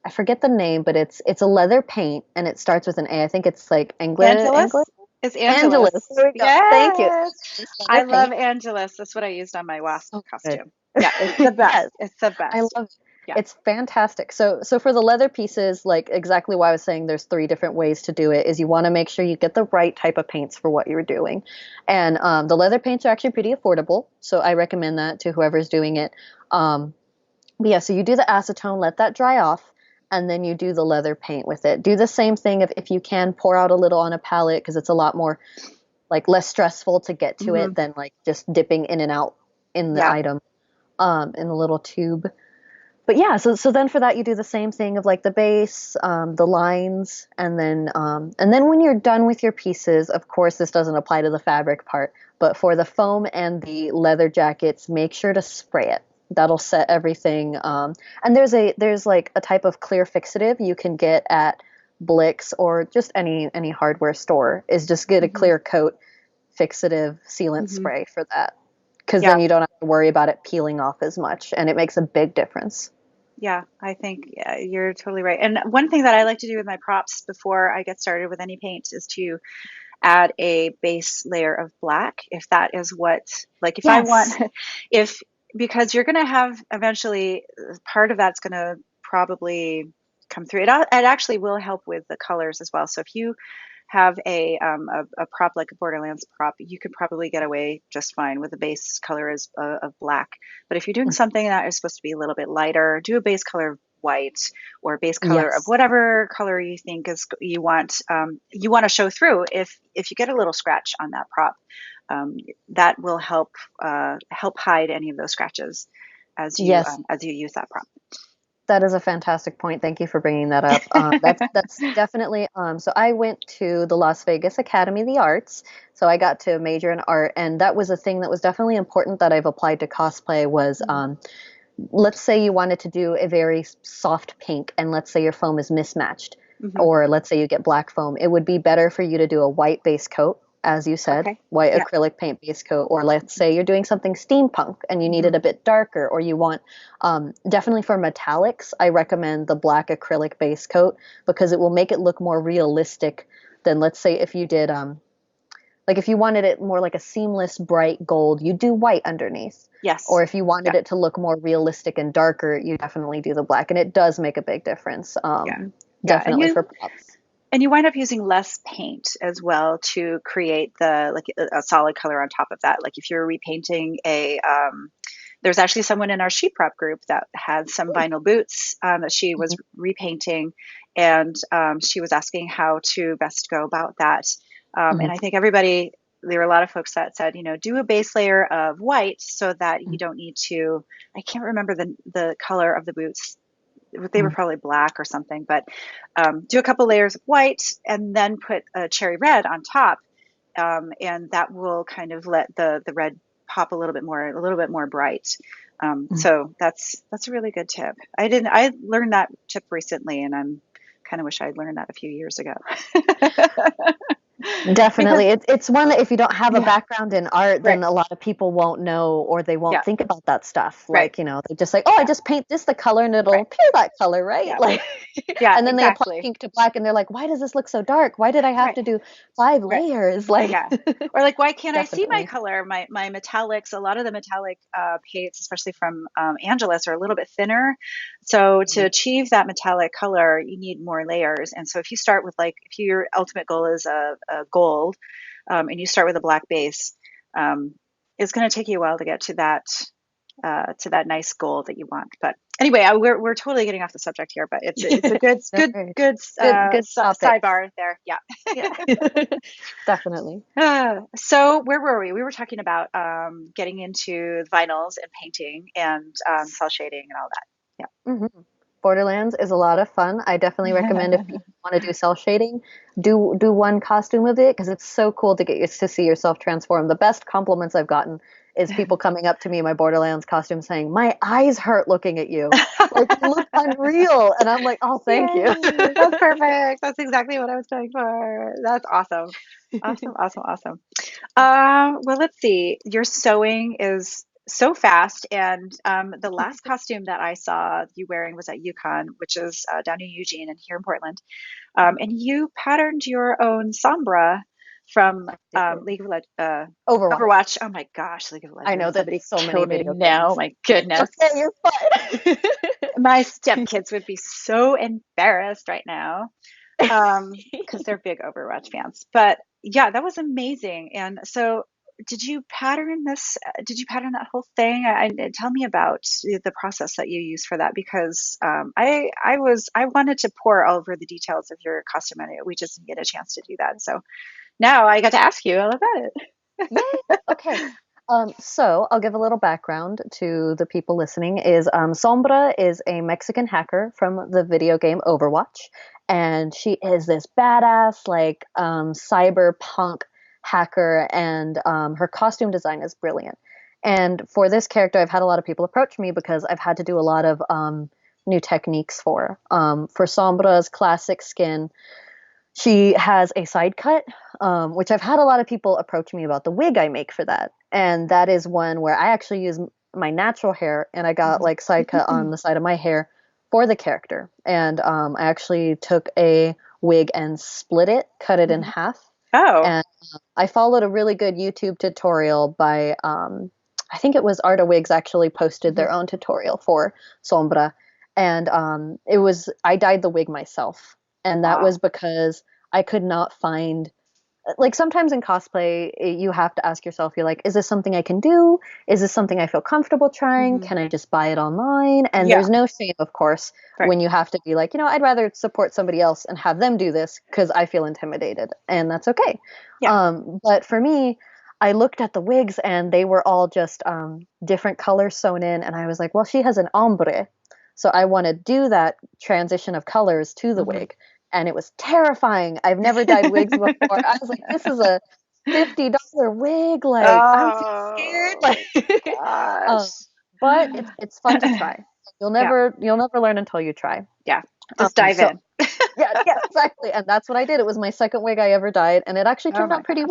B: I forget the name, but it's a leather paint and it starts with an A. I think it's like Angler
A: Angelus is
B: Angelus.
A: Angelus.
B: There we go. Thank you.
A: Yes.
B: Angelus leather
A: I love
B: paint.
A: Angelus. That's what I used on my wasp
B: So good.
A: costume. Yeah, it's the best.
B: Yes.
A: It's the
B: I
A: best.
B: love it.
A: Yeah.
B: It's fantastic. So for the leather pieces, like exactly why I was saying there's three different ways to do it is you want to make sure you get the right type of paints for what you're doing. And the leather paints are actually pretty affordable, so I recommend that to whoever's doing it. Um, but yeah, so you do the acetone, let that dry off, and then you do the leather paint with it. Do the same thing if you can pour out a little on a palette because it's a lot more like less stressful to get to
A: Hmm.
B: it than like just dipping in and out in the
A: Yeah.
B: item in the little tube. But yeah, so then for that you do the same thing of like the base, the lines, and then when you're done with your pieces, of course this doesn't apply to the fabric part, but for the foam and the leather jackets, make sure to spray it. That'll set everything. And there's like a type of clear fixative you can get at Blix or just any hardware store. Is just get a
A: Hmm.
B: clear coat fixative sealant
A: Hmm.
B: spray for that because then
A: Yeah.
B: you don't have to worry about it peeling off as much, and it makes a big difference.
A: Yeah, I think yeah, you're totally right. And one thing that I like to do with my props before I get started with any paint is to add a base layer of black. If that is what, like, if I want,
B: Yes.
A: if, because you're going to have eventually part of that's going to probably come through. It actually will help with the colors as well. So if you have a prop like a Borderlands prop, you could probably get away just fine with the base color as of black. But if you're doing something that is supposed to be a little bit lighter, do a base color of white or base color of
B: Yes.
A: whatever color you think is you want to show through. If you get a little scratch on that prop, that will help hide any of those scratches
B: Yes.
A: as you use that prop.
B: That is a fantastic point. Thank you for bringing that up. That's definitely. So I went to the Las Vegas Academy of the Arts, so I got to major in art, and that was a thing that was definitely important that I've applied to cosplay. Was let's say you wanted to do a very soft pink, and let's say your foam is mismatched,
A: Hmm.
B: or let's say you get black foam, it would be better for you to do a white base coat, as you said,
A: Okay.
B: white
A: Yeah.
B: acrylic paint base coat, or let's say you're doing something steampunk and you need
A: Hmm.
B: it a bit darker, or you want definitely for metallics, I recommend the black acrylic base coat because it will make it look more realistic than let's say if you did like if you wanted it more like a seamless bright gold, you do white underneath.
A: Yes.
B: Or if you wanted
A: Yeah.
B: it to look more realistic and darker, you definitely do the black, and it does make a big difference.
A: Yeah. Yeah.
B: Definitely for props.
A: And you wind up using less paint as well to create the like a solid color on top of that. Like if you're repainting there's actually someone in our SheProp group that had some vinyl boots that she was
B: Mhm,
A: repainting, and she was asking how to best go about that. And
B: mhm,
A: I think everybody, there were a lot of folks that said, do a base layer of white so that you
B: mhm,
A: don't need to. I can't remember the color of the boots. They were
B: mhm,
A: probably black or something, but do a couple layers of white and then put a cherry red on top, and that will kind of let the red pop a little bit more bright.
B: mhm.
A: So that's a really good tip. I learned that tip recently, and I'm kind of wish I'd learned that a few years ago. Because
B: Definitely. It's one that if you don't have a
A: yeah,
B: background in art,
A: right.
B: then a lot of people won't know or they won't
A: Yeah,
B: think about that stuff.
A: right.
B: Like, they just like, oh, I
A: Yeah,
B: just paint this the color and it'll
A: right.
B: appear that color, right?
A: Yeah.
B: Like,
A: Yeah,
B: and then they apply
A: exactly.
B: pink to black and they're like, why does this look so dark? Why did I have
A: Right.
B: to do 5
A: Right.
B: layers? Like,
A: Yeah. Or like, why can't I see my
B: definitely.
A: color? My metallics, a lot of the metallic paints, especially from Angelus, are a little bit thinner. So to
B: Mhm.
A: achieve that metallic color, you need more layers. And so if you start with like, if your ultimate goal is a gold, and you start with a black base, it's going to take you a while to that nice goal that you want. But anyway, we're totally getting off the subject here, but it's a good
B: No worries.
A: good
B: Good topic.
A: sidebar there. Yeah.
B: Yeah. Definitely.
A: So where were we? We were talking about getting into vinyls and painting and cell shading and all
B: hmm Borderlands is a lot of fun. I definitely recommend if
A: that.
B: people want to do cell shading, do one costume of it because it's so cool to to see yourself transform. The best compliments I've gotten is people coming up to me in my Borderlands costume saying, "My eyes hurt looking at you. Like you look unreal." And I'm like, "Oh, thank you."
A: Yay, that's perfect. That's exactly what I was going for. That's awesome. Awesome, awesome, awesome. Well, let's see. Your sewing is so fast, and the last costume that I saw you wearing was at Yukon, which is down in Eugene and here in Portland. And you patterned your own Sombra from League of
B: Overwatch.
A: Overwatch. Oh my gosh, League of
B: I know
A: Legends.
B: that's
A: Somebody
B: so many
A: kill me
B: video
A: now.
B: games.
A: My
B: It's
A: goodness.
B: okay, you're fine.
A: My stepkids would be so embarrassed right now because they're big Overwatch fans. But yeah, that was amazing. And so, did you pattern this? Did you pattern that whole thing? Tell me about the process that you use for that because I wanted to pour over the details of your costume and we just didn't get a chance to do that. So now I got to ask you all about it.
B: Yay! Okay. So I'll give a little background to the people listening. Is Sombra is a Mexican hacker from the video game Overwatch, and she is this badass like cyberpunk hacker, and her costume design is brilliant. And for this character, I've had a lot of people approach me because I've had to do a lot of new techniques for Sombra's classic skin. She has a side cut, which I've had a lot of people approach me about the wig I make for that. And that is one where I actually use my natural hair and I got like side cut on the side of my hair for the character. And I actually took a wig and split it, cut it in half.
A: Oh,
B: And I followed a really good YouTube tutorial by, I think it was Arta Wigs actually posted
A: mhm.
B: their own tutorial for Sombra. And I dyed the wig myself. And that
A: Wow.
B: was because I could not find, like sometimes in cosplay, you have to ask yourself, you're like, is this something I can do? Is this something I feel comfortable trying?
A: Hmm.
B: Can I just buy it online? And
A: Yeah,
B: there's no shame, of course,
A: right.
B: when you have to be like, I'd rather support somebody else and have them do this because I feel intimidated. And that's okay.
A: Yeah.
B: But for me, I looked at the wigs and they were all just different colors sewn in. And I was like, well, she has an ombre. So I want to do that transition of colors to the
A: Hmm.
B: wig. And it was terrifying. I've never dyed wigs before. I was like, this is a $50 wig. Like, I'm too scared.
A: Oh
B: Like, um,
A: gosh.
B: but it's fun to try.
A: Yeah,
B: You'll never learn until you try.
A: yeah. Just dive
B: So
A: in.
B: yeah, yeah, exactly. And that's what I did. It was my second wig I ever dyed, and it actually
A: Oh
B: turned
A: my
B: out pretty
A: gosh.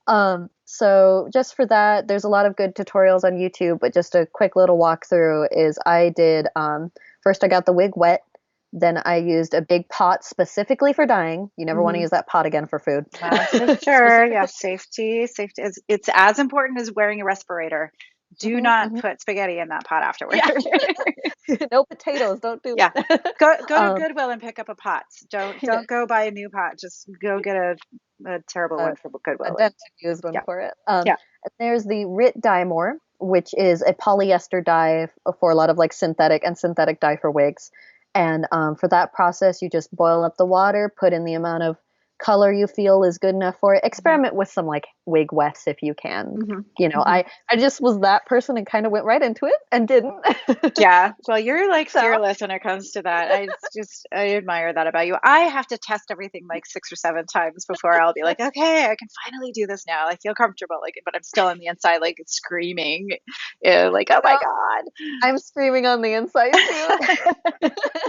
B: well. So just for that, there's a lot of good tutorials on YouTube, but just a quick little walkthrough is I did first I got the wig wet, then I used a big pot specifically for dyeing. You never want to
A: Hmm.
B: use that pot again for food.
A: That's for sure. Yeah,
B: Specifically.
A: safety is it's as important as wearing a respirator. Do
B: hmm
A: not
B: hmm
A: put spaghetti in that pot afterward.
B: Yeah. No potatoes. Don't do
A: Yeah.
B: it.
A: Go to Goodwill and pick up a pot.
B: Yeah.
A: Don't go buy a new pot. Just go get a terrible
B: a,
A: one from
B: a
A: Goodwill and
B: dent used one
A: yeah.
B: for it.
A: Yeah.
B: There's the Rit dye more, which is a polyester dye for a lot of like synthetic dye for wigs. And for that process, you just boil up the water, put in the amount of color you feel is good enough for it.
A: Hmm.
B: Experiment with some like wig wefts if you can.
A: Hmm.
B: You know,
A: Hmm.
B: I just was that person and kind of went right into it and didn't.
A: Yeah, well, you're like
B: So
A: fearless when it comes to that. I admire that about you. I have to test everything like 6 or 7 times before I'll be like, okay, I can finally do this now. I feel comfortable, like, but I'm still on the inside, like screaming, like, oh my
B: I'm screaming on the inside too.
A: God.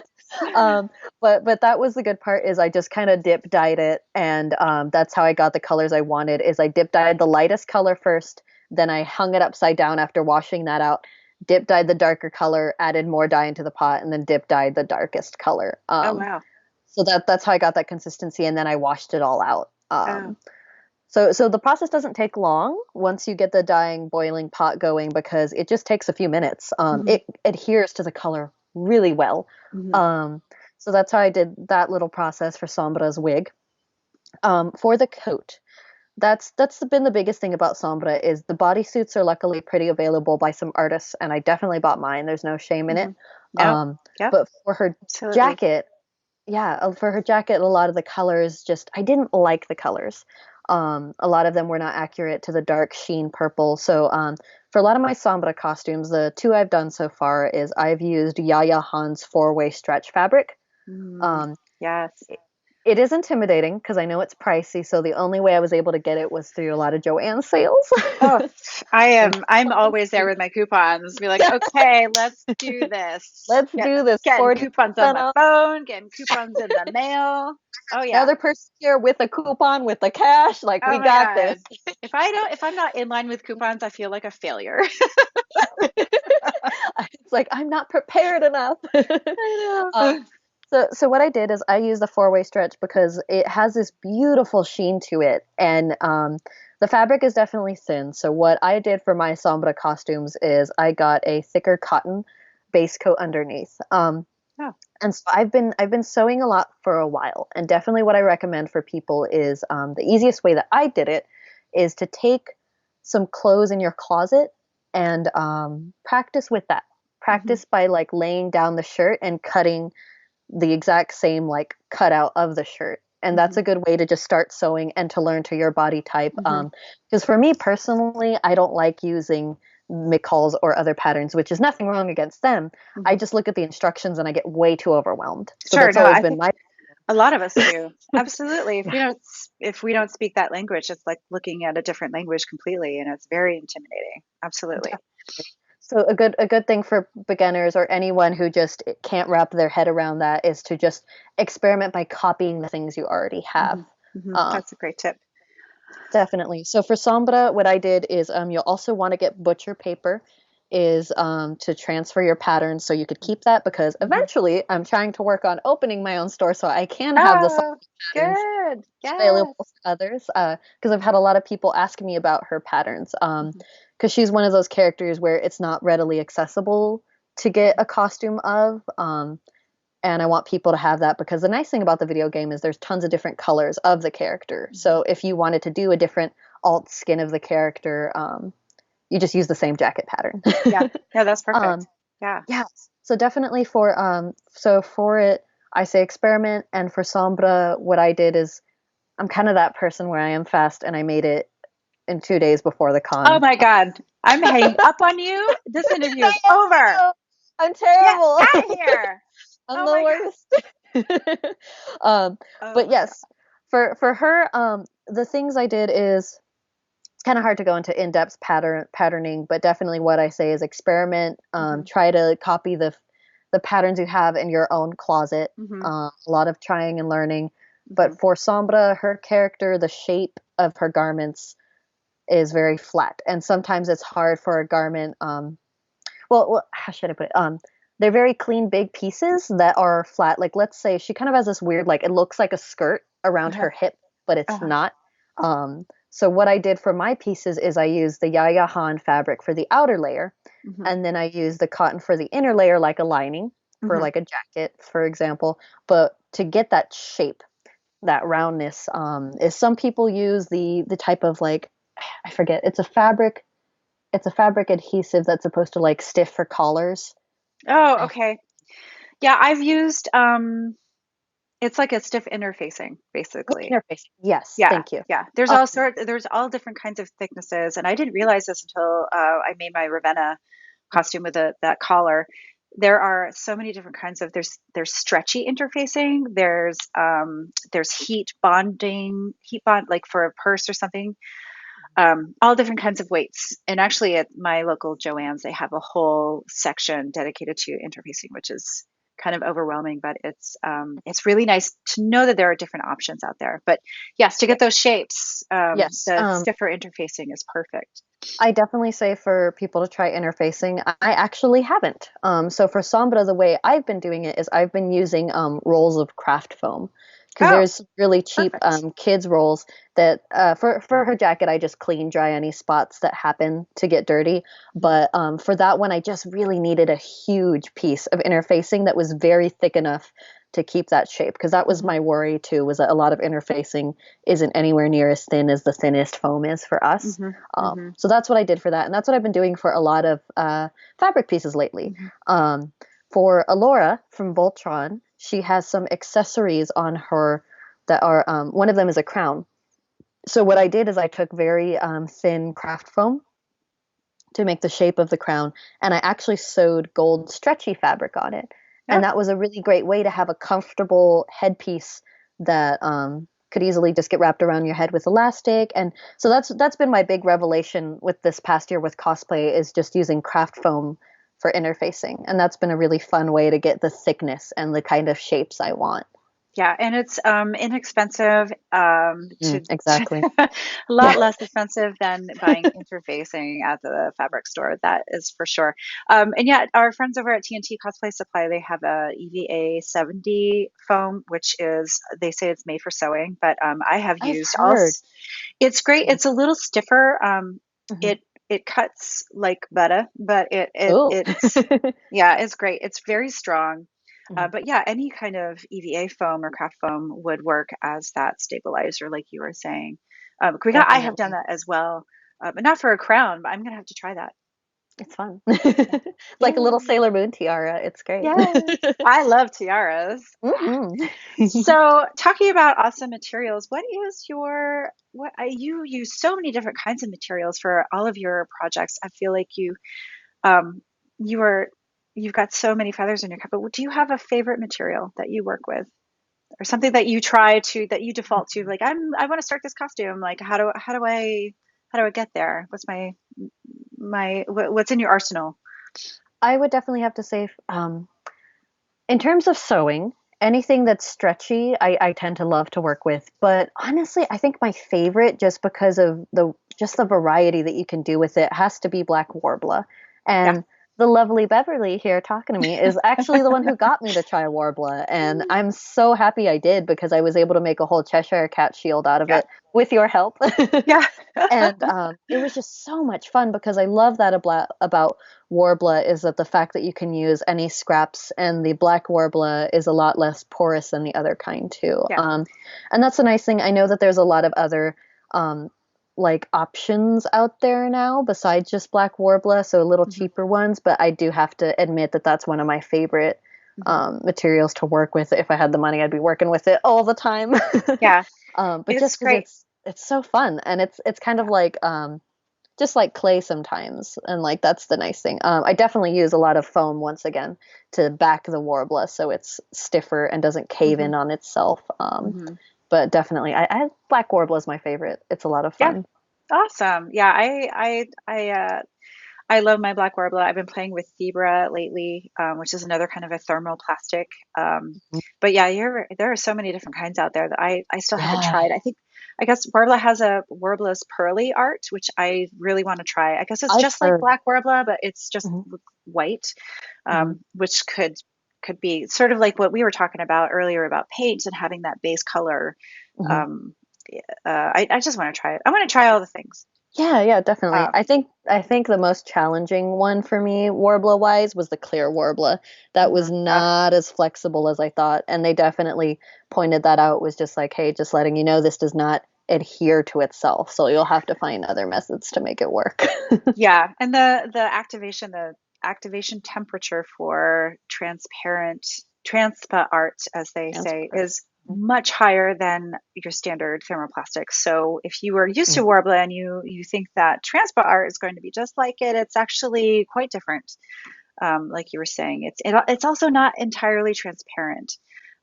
B: um, but that was the good part is I just kind of dip dyed it, and that's how I got the colors I wanted. Is I dip dyed the lightest color first, then I hung it upside down after washing that out. Dip dyed the darker color, added more dye into the pot, and then dip dyed the darkest color.
A: Oh wow.
B: So that's how I got that consistency, and then I washed it all out.
A: Oh.
B: So the process doesn't take long once you get the dyeing boiling pot going because it just takes a few minutes.
A: Hmm.
B: It adheres to the color really well.
A: Hmm.
B: Um, so that's how I did that little process for Sombra's wig. For the coat, that's been the biggest thing about Sombra is the bodysuits are luckily pretty available by some artists, and I definitely bought mine. There's no shame in
A: Hmm.
B: it.
A: Yep.
B: Um,
A: Yep.
B: but for her
A: Absolutely.
B: jacket, yeah, for her jacket, a lot of the colors just I didn't like the colors. A lot of them were not accurate to the dark sheen purple. So for a lot of my Sombra costumes, the two I've done so far is I've used Yaya Han's four-way stretch fabric.
A: Mm.
B: Um,
A: Yes.
B: it is intimidating because I know it's pricey, so the only way I was able to get it was through a lot of Joanne sales.
A: Oh, I
B: And
A: am. I'm
B: coupons.
A: always there with my coupons. Be like, okay, let's do this.
B: Let's do this.
A: Getting coupons on
B: 40%
A: my
B: off.
A: phone, getting coupons in the mail. Oh yeah.
B: Another person here with a coupon with the cash. Like,
A: Oh
B: we
A: my
B: got this.
A: God. If I'm not in line with coupons, I feel like a failure.
B: It's like I'm not prepared enough.
A: I
B: um,
A: know.
B: so what I did is I used the four-way stretch because it has this beautiful sheen to it, and the fabric is definitely thin. So what I did for my Sombra costumes is I got a thicker cotton base coat underneath.
A: Oh.
B: And so I've been sewing a lot for a while, and definitely what I recommend for people is the easiest way that I did it is to take some clothes in your closet and practice with that.
A: Hmm.
B: Practice by like laying down the shirt and cutting the exact same like cutout of the shirt. And that's
A: Hmm.
B: a good way to just start sewing and to learn to your body type.
A: Hmm.
B: Because for me personally, I don't like using McCalls or other patterns, which is nothing wrong against them. I
A: Hmm.
B: just look at the instructions and I get way too overwhelmed. So
A: Sure.
B: that's
A: No,
B: always
A: I
B: been
A: think
B: my
A: a lot of us do. Absolutely.
B: yeah.
A: If we don't speak that language, it's like looking at a different language completely, and it's very intimidating. Absolutely.
B: So a good thing for beginners or anyone who just can't wrap their head around that is to just experiment by copying the things you already have.
A: Hmm. Hmm.
B: Um,
A: That's a great tip.
B: Definitely. So for Sombra, what I did is you'll also want to get butcher paper is to transfer your patterns so you could keep that because
A: Hmm.
B: eventually I'm trying to work on opening my own store so I can have the
A: Oh,
B: Sombra patterns
A: good.
B: available
A: Yes.
B: for others because I've had a lot of people ask me about her patterns
A: Hmm.
B: because she's one of those characters where it's not readily accessible to get
A: Hmm.
B: a costume of and I want people to have that because the nice thing about the video game is there's tons of different colors of the character.
A: Hmm.
B: So if you wanted to do a different alt skin of the character, you just use the same jacket pattern.
A: Yeah. Yeah, that's perfect.
B: um,
A: Yeah.
B: yeah, so definitely for it, I say experiment, and for Sombra, what I did is I'm kind of that person where I am fast, and I made it in 2 days before the
A: Oh
B: con.
A: my God. I'm hanging up on you. This interview is over.
B: No, I'm
A: Get
B: terrible.
A: out of here.
B: I'm
A: Oh
B: the
A: my God.
B: worst. um,
A: Oh
B: but
A: my God.
B: yes, for her, the things I did is it's kind of hard to go into in-depth patterning, but definitely what I say is experiment.
A: Hmm.
B: Try to copy the patterns you have in your own closet.
A: Hmm.
B: A lot of trying and learning.
A: Hmm.
B: But for Sombra, her character, the shape of her garments is very flat, and sometimes it's hard for a garment. How should I put it? They're very clean, big pieces that are flat. Like, let's say she kind of has this weird, like, it looks like a skirt around
A: Uh-huh.
B: her hip, but it's
A: Uh-huh.
B: not. So what I did for my pieces is I used the Yaya Han fabric for the outer layer,
A: Hmm.
B: and then I used the cotton for the inner layer, like a lining for
A: Hmm.
B: like a jacket, for example. But to get that shape, that roundness, is some people use the type of like I forget. It's a fabric adhesive that's supposed to like stiff for collars.
A: Oh, okay. Yeah, I've used it's like a stiff interfacing, basically.
B: Interface. Yes,
A: Yeah,
B: thank you.
A: yeah.
B: Um,
A: There's all different kinds of thicknesses, and I didn't realize this until I made my Ravenna costume with that collar. There are so many different kinds of there's stretchy interfacing, there's heat bond like for a purse or something. All different kinds of weights. And actually at my local Joann's they have a whole section dedicated to interfacing, which is kind of overwhelming, but it's really nice to know that there are different options out there. But yes, to
B: Yeah.
A: get those shapes,
B: Yes.
A: the stiffer interfacing is perfect.
B: I definitely say for people to try interfacing. I actually haven't. So for Sombra, the way I've been doing it is I've been using rolls of craft foam because
A: Oh,
B: there's really cheap
A: perfect.
B: kids rolls that for her jacket I just clean dry any spots that happen to get dirty.
A: Mhm,
B: But for that one, I just really needed a huge piece of interfacing that was very thick enough to keep that shape because that was
A: mhm,
B: my worry too, was that a lot of interfacing isn't anywhere near as thin as the thinnest foam is for us.
A: mhm, mhm,
B: So that's what I did for that, and that's what I've been doing for a lot of fabric pieces lately.
A: mhm.
B: Um, for Alora from Voltron, she has some accessories on her that are one of them is a crown. So what I did is I took very thin craft foam to make the shape of the crown, and I actually sewed gold stretchy fabric on it,
A: Oh,
B: and that was a really great way to have a comfortable headpiece that could easily just get wrapped around your head with elastic. And so that's been my big revelation with this past year with cosplay, is just using craft foam for interfacing, and that's been a really fun way to get the thickness and the kind of shapes I want.
A: yeah, and it's inexpensive
B: Exactly.
A: a
B: Yeah.
A: lot less expensive than buying interfacing at the fabric store. That is for sure. And yeah, our friends over at TNT Cosplay Supply, they have a EVA 70 foam, which is, they say it's made for sewing, but I have
B: I've
A: used all.
B: heard.
A: It's great. It's a little stiffer.
B: Mm-hmm.
A: It cuts like butter, but
B: Oh.
A: it's yeah, it's great. It's very strong.
B: Mhm.
A: But yeah, any kind of EVA foam or craft foam would work as that stabilizer, like you were saying. I have done
B: Definitely.
A: that as well, but not for a crown. But I'm gonna have to try that.
B: It's fun.
A: Yeah.
B: Like a little
A: Yay!
B: Sailor Moon tiara. It's great.
A: Yes, I love tiaras.
B: Hmm.
A: So, talking about awesome materials, you use so many different kinds of materials for all of your projects. I feel like um you are you've got so many feathers in your cap. But do you have a favorite material that you work with, or something that you try to that you default to? Like, I want to start this costume. Like, how do I get there? What's in your arsenal?
B: I would definitely have to say, in terms of sewing, anything that's stretchy, I tend to love to work with. But honestly, I think my favorite, just because of the variety that you can do with it, has to be Black Warbler.
A: Yeah.
B: And the lovely Beverly here talking to me is actually the one who got me to try Warbler, and I'm so happy I did because I was able to make a whole Cheshire Cat shield out of
A: Yeah.
B: it with your help.
A: Yeah.
B: And it was just so much fun because I love that about Warbler is that the fact that you can use any scraps, and the black Warbler is a lot less porous than the other kind too.
A: Yeah.
B: And that's a nice thing. I know that there's a lot of other um, like options out there now besides just black Warbler, so a little
A: Hmm.
B: cheaper ones. But I do have to admit that that's one of my favorite
A: Hmm.
B: materials to work with. If I had the money, I'd be working with it all the time.
A: Yeah.
B: But
A: It's
B: just because
A: great.
B: it's so fun, and it's kind of
A: Yeah.
B: like just like clay sometimes, and like that's the nice thing. I definitely use a lot of foam once again to back the warbler so it's stiffer and doesn't cave
A: Hmm.
B: in on itself.
A: Hmm.
B: But definitely, I black warbler is my favorite. It's a lot of
A: Yeah.
B: fun.
A: Awesome. Yeah. I love my black warbler. I've been playing with zebra lately, which is another kind of a thermal plastic. But yeah, there are so many different kinds out there that I still haven't
B: Yeah,
A: tried. I guess Warbler has a Warbler's pearly art, which I really want to try. I guess it's
B: I've
A: just like
B: heard.
A: black Warbler, but it's just
B: Hmm.
A: white,
B: Hmm.
A: which could be sort of like what we were talking about earlier about paint and having that base color.
B: Hmm.
A: Um, I just want to try it. I want to try all the things.
B: Yeah, yeah, definitely.
A: Um,
B: I think the most challenging one for me, warbler wise, was the clear warbler. That was
A: mhm.
B: not as flexible as I thought, and they definitely pointed that out. Was just like, hey, just letting you know, this does not adhere to itself, so you'll have to find other methods to make it work.
A: Yeah, and the activation temperature for transparent transpa art, as they say,
B: Transport.
A: is much higher than your standard thermoplastic. So if you are used to
B: Mhm.
A: Warbler and you think that transpa art is going to be just like it, it's actually quite different. Like you were saying, it's also not entirely transparent.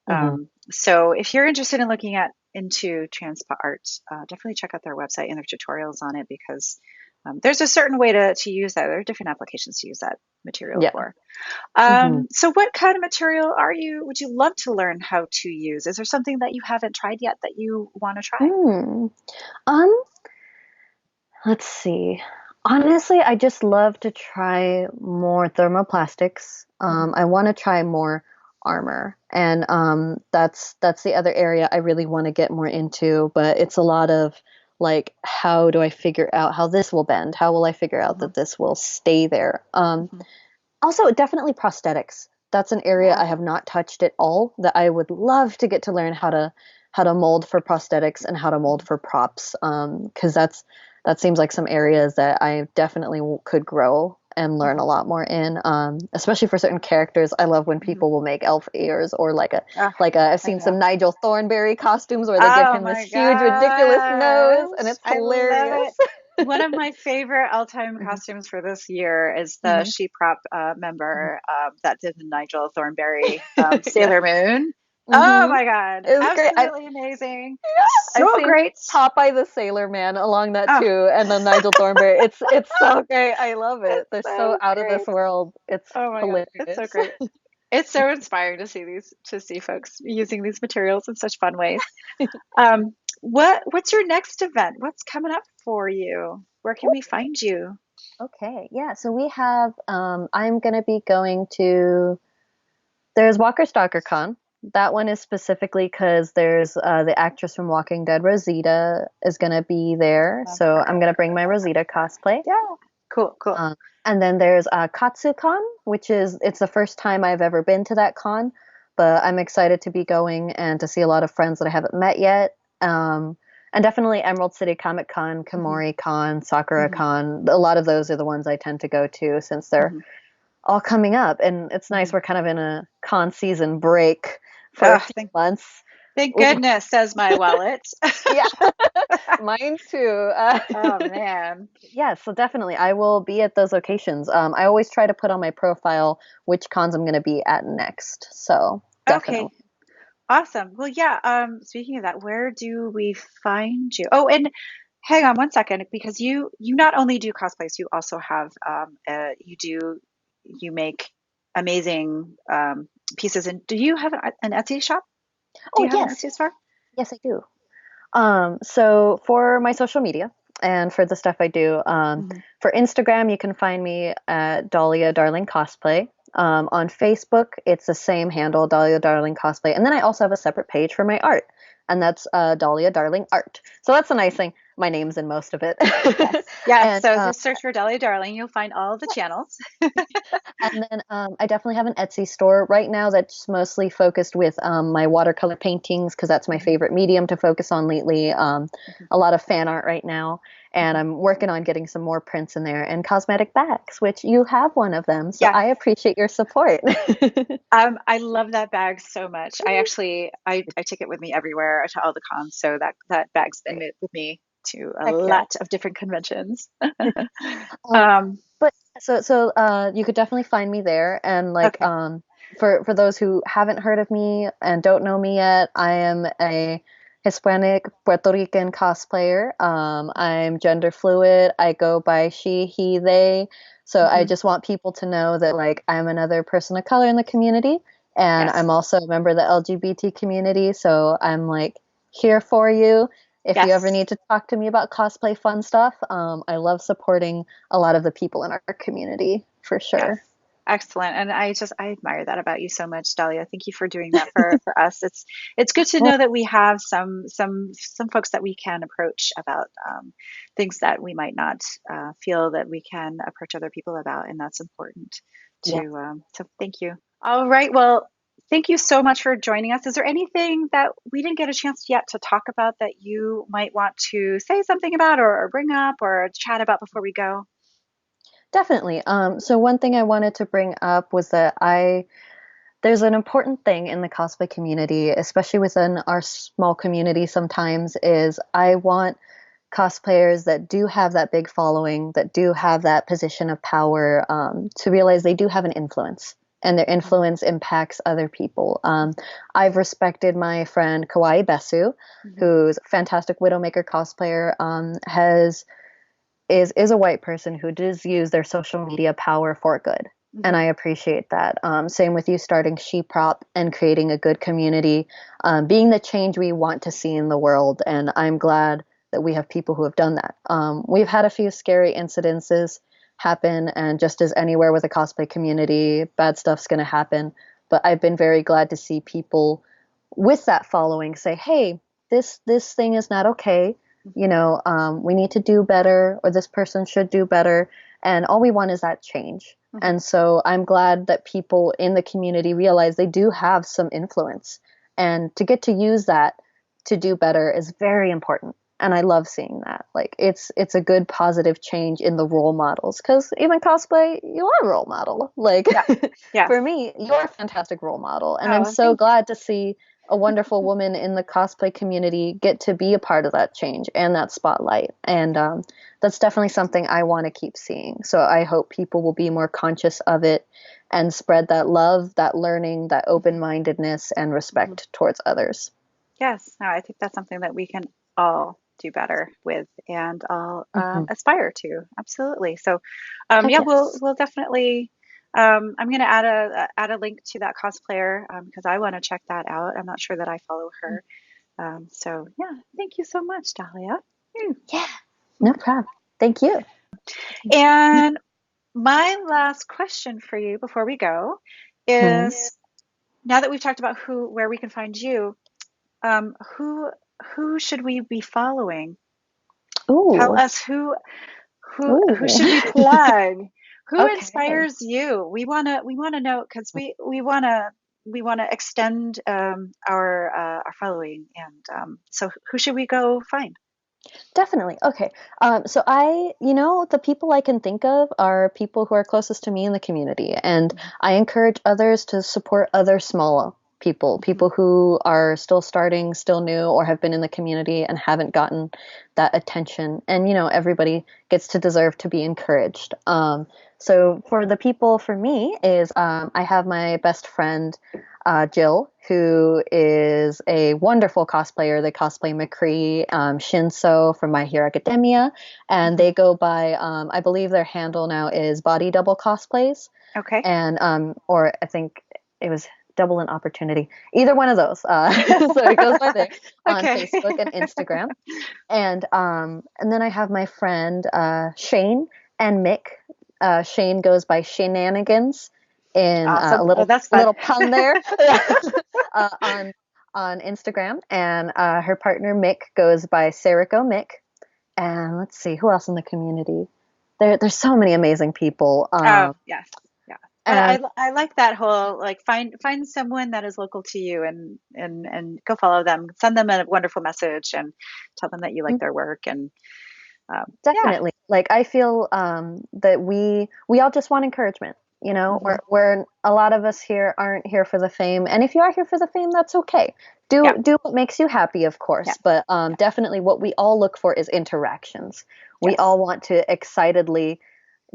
B: Mhm.
A: So if you're interested in looking at into transpa art, definitely check out their website and their tutorials on it because there's a certain way to use that. There are different applications to use that material
B: Yeah.
A: for.
B: Hmm.
A: So what kind of material would you love to learn how to use? Is there something that you haven't tried yet that you want to try?
B: Hmm. Um, let's see. Honestly, I just love to try more thermoplastics.
A: Hmm.
B: I want to try more armor, and that's the other area I really want to get more into. But it's a lot of like, how do I figure out how this will bend? How will I figure out
A: Hmm.
B: that this will stay there?
A: Hmm.
B: Also, definitely prosthetics. That's an area
A: Yeah.
B: I have not touched at all that I would love to get to learn how to mold for prosthetics and how to mold
A: Mhm.
B: for props. Because that seems like some areas that I definitely could grow and learn a
A: Mhm.
B: lot more in. Especially for certain characters, I love when
A: Mhm.
B: people will make elf ears or
A: Oh,
B: like a. I've
A: I
B: seen some
A: know.
B: Nigel Thornberry costumes where they give
A: Oh
B: him this
A: my
B: huge ridiculous nose, and
A: gosh.
B: it's
A: I love
B: hilarious.
A: it. One of my favorite all-time
B: Hmm.
A: costumes for this year is the
B: Hmm.
A: SheProp
B: Hmm.
A: member that did the Nigel Thornberry
B: Yes.
A: Sailor Moon. Oh
B: Hmm.
A: my God.
B: It was great.
A: Absolutely amazing.
B: I've
A: So
B: seen
A: great.
B: Popeye the Sailor Man along that
A: Oh,
B: too, and then Nigel Thornberry. It's so great. I love it.
A: it's
B: They're so
A: so
B: out of this
A: great.
B: world. It's
A: Oh my God. It's so
B: hilarious.
A: great. It's so inspiring to see folks using these materials in such fun ways. What's your next event? What's coming up for you? Where can we find you?
B: Okay, yeah. So we have. I'm gonna be going to. There's Walker Stalker Con. That one is specifically because there's the actress from Walking Dead, Rosita, is gonna be there.
A: Love
B: So I'm
A: her.
B: gonna bring my Rosita cosplay.
A: Yeah. Cool, cool.
B: Um, and then there's KatsuCon, which is it's the first time I've ever been to that con, but I'm excited to be going and to see a lot of friends that I haven't met yet. And definitely Emerald City Comic Con,
A: Hmm.
B: Kamori Con, Sakura
A: Hmm.
B: Con. A lot of those are the ones I tend to go to since they're
A: Hmm.
B: all coming up. And it's nice
A: Hmm.
B: we're kind of in a con season break for a
A: Oh,
B: few months.
A: thank
B: Ooh,
A: goodness, says my wallet.
B: yeah, mine too.
A: Oh man.
B: Yeah, so definitely I will be at those locations. I always try to put on my profile which cons I'm going to be at next. So definitely.
A: Okay. Awesome. Well, yeah, speaking of that, where do we find you? Oh, and hang on one second, because you not only do cosplays, you also have you make amazing pieces. And do you have an Etsy shop? Do
B: Oh,
A: you have an
B: yes.
A: Etsy store?
B: Yes, I do. So for my social media and for the stuff I do,
A: Hmm.
B: for Instagram, you can find me at Dahlia Darling Cosplay. On Facebook, it's the same handle, Dahlia Darling Cosplay. And then I also have a separate page for my art, and that's Dahlia Darling Art. So that's a nice thing. My name's in most of it.
A: Yes. Yes.
B: And
A: So just search for Dahlia Darling. You'll find all the channels.
B: And then I definitely have an Etsy store right now that's mostly focused with my watercolor paintings because that's my
A: Hmm.
B: favorite medium to focus on lately.
A: Hmm.
B: A lot of fan art right now. And
A: Hmm.
B: I'm working on getting some more prints in there and cosmetic bags, which you have one of them. So
A: Yes.
B: I appreciate your support.
A: I love that bag so much. I actually I take it with me everywhere to all the cons, so that bag's been with me to a
B: Heck yeah.
A: lot of different conventions.
B: Um,
A: Um,
B: but you could definitely find me there. And like
A: okay.
B: for those who haven't heard of me and don't know me yet, I am a Hispanic Puerto Rican cosplayer. I'm gender fluid. I go by she, he, they. So I
A: Hmm.
B: just want people to know that like I'm another person of color in the community, and
A: Yes.
B: I'm also a member of the LGBT community. So I'm like here for you. If you ever
A: Yes.
B: need to talk to me about cosplay fun stuff, I love supporting a lot of the people in our community for
A: Yes.
B: sure.
A: Excellent. And I admire that about you so much, Dahlia. Thank you for doing that for us. It's good to
B: Oh,
A: know that we have some folks that we can approach about things that we might not feel that we can approach other people about, and that's important
B: yeah.
A: to thank you. All right. Well, thank you so much for joining us. Is there anything that we didn't get a chance yet to talk about that you might want to say something about or bring up or chat about before we go?
B: Definitely. So one thing I wanted to bring up was that there's an important thing in the cosplay community, especially within our small community sometimes, is I want cosplayers that do have that big following, that do have that position of power, to realize they do have an influence. and their influence impacts other people. I've respected my friend Kawaii Besu,
A: Mm-hmm.
B: who's a fantastic Widowmaker cosplayer, has is a white person who does use their social media power for good. And
A: Mm-hmm.
B: I appreciate that. Same with you starting SheProp and creating a good community, being the change we want to see in the world. And I'm glad that we have people who have done that. We've had a few scary incidences happen, and just as anywhere with a cosplay community, bad stuff's going to happen. But I've been very glad to see people with that following say, "Hey, this thing is not okay.
A: Mm-hmm.
B: We need to do better, or this person should do better." And all we want is that change.
A: Mm-hmm.
B: And so I'm glad that people in the community realize they do have some influence. And to get to use that to do better is very important. And I love seeing that. Like it's a good positive change in the role models. Because even cosplay, you are a role model. Like
A: Yeah. Yes.
B: for me, you're a fantastic role model. And I'm
A: Oh,
B: so
A: thank you.
B: glad to see a wonderful woman in the cosplay community get to be a part of that change and that spotlight. And that's definitely something I want to keep seeing. So I hope people will be more conscious of it and spread that love, that learning, that
A: Mm-hmm.
B: open mindedness, and
A: Mm-hmm.
B: respect towards others.
A: Yes. No, I think that's something that we can all do better with and all
B: Hmm.
A: aspire to. Absolutely. So,
B: Heck
A: yeah, we'll
B: yes.
A: we'll definitely. I'm going to add a link to that cosplayer because I want to check that out. I'm not sure that I follow her. So yeah, thank you so much, Dahlia. Hmm.
B: Yeah, no problem. Thank you.
A: And my last question for you before we go
B: Hmm.
A: is now that we've talked about where we can find you, um, who who should we be following? Tell
B: Ooh.
A: us who
B: Ooh.
A: should we plug? Who
B: Okay.
A: inspires you? We wanna know because we wanna extend our following, and so who should we go find?
B: Definitely. Okay. So the people I can think of are people who are closest to me in the community, and
A: Mhm.
B: I encourage others to support other small people,
A: Mhm.
B: people who are still starting, still new, or have been in the community and haven't gotten that attention. And everybody gets to deserve to be encouraged. So for the people, for me, is I have my best friend Jill, who is a wonderful cosplayer. They cosplay McCree, Shinso from My Hero Academia, and
A: Mhm.
B: they go by, I believe their handle now is Body Double Cosplays,
A: Okay.
B: and or I think it was Double an Opportunity. Either one of those. So it goes by there on
A: Okay.
B: Facebook and Instagram, and then I have my friend Shane and Mick. Shane goes by Shenanigans in a
A: Awesome. Oh,
B: little
A: that's fun.
B: little pun there uh, on on Instagram, and her partner Mick goes by Serico Mick. And let's see who else in the community. There's so many amazing people.
A: Oh, yes. Yeah.
B: And
A: I like that whole like find someone that is local to you and go follow them. Send them a wonderful message and tell them that you like their work and yeah.
B: definitely. Like I feel that we all just want encouragement.
A: Hmm.
B: We're a lot of us here aren't here for the fame, and if you are here for the fame, that's okay.
A: Yeah.
B: Do what makes you happy, of
A: Yeah.
B: course, but definitely what we all look for is interactions. We
A: Yes.
B: all want to excitedly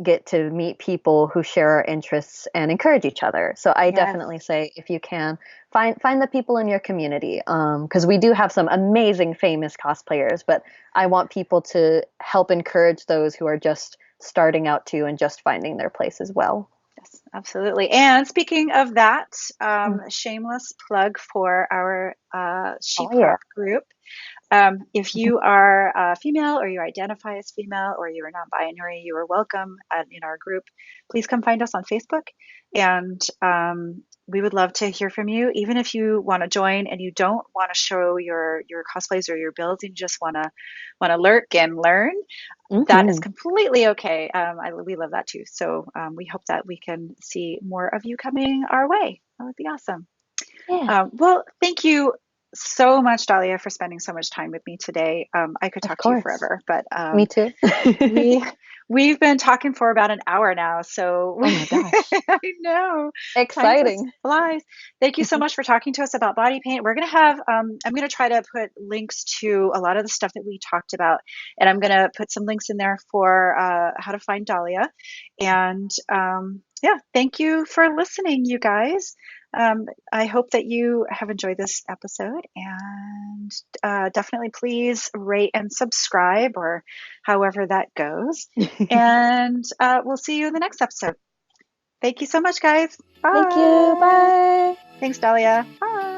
B: get to meet people who share our interests and encourage each other. So I
A: Yes.
B: definitely say if you can find the people in your community, because we do have some amazing famous cosplayers, but I want people to help encourage those who are just starting out too and just finding their place as well.
A: Yes, absolutely. And speaking of that,
B: Mm.
A: shameless plug for our
B: Oh
A: SheProp
B: yeah.
A: group. If you are female or you identify as female or you are non-binary, you are welcome in our group. Please come find us on Facebook, and we would love to hear from you. Even if you want to join and you don't want to show your cosplays or your builds, and you just want to lurk and learn, that is
B: Hmm.
A: completely okay. We love that too. So we hope that we can see more of you coming our way. That would be awesome.
B: Yeah,
A: Well, thank you so much, Dahlia, for spending so much time with me today. I could
B: of
A: talk to you
B: course.
A: forever, but
B: Me too.
A: we we've been talking for about an hour now, so
B: Oh my gosh.
A: I know time just
B: Exciting.
A: flies. Thank you so much for talking to us about body paint. We're gonna have I'm gonna try to put links to a lot of the stuff that we talked about, and I'm gonna put some links in there for how to find Dahlia, and Yeah, thank you for listening, you guys. I hope that you have enjoyed this episode, and definitely please rate and subscribe, or however that goes. And we'll see you in the next episode. Thank you so much, guys.
B: Thank you.
A: Bye.
B: Bye.
A: Thanks, Dahlia. Bye.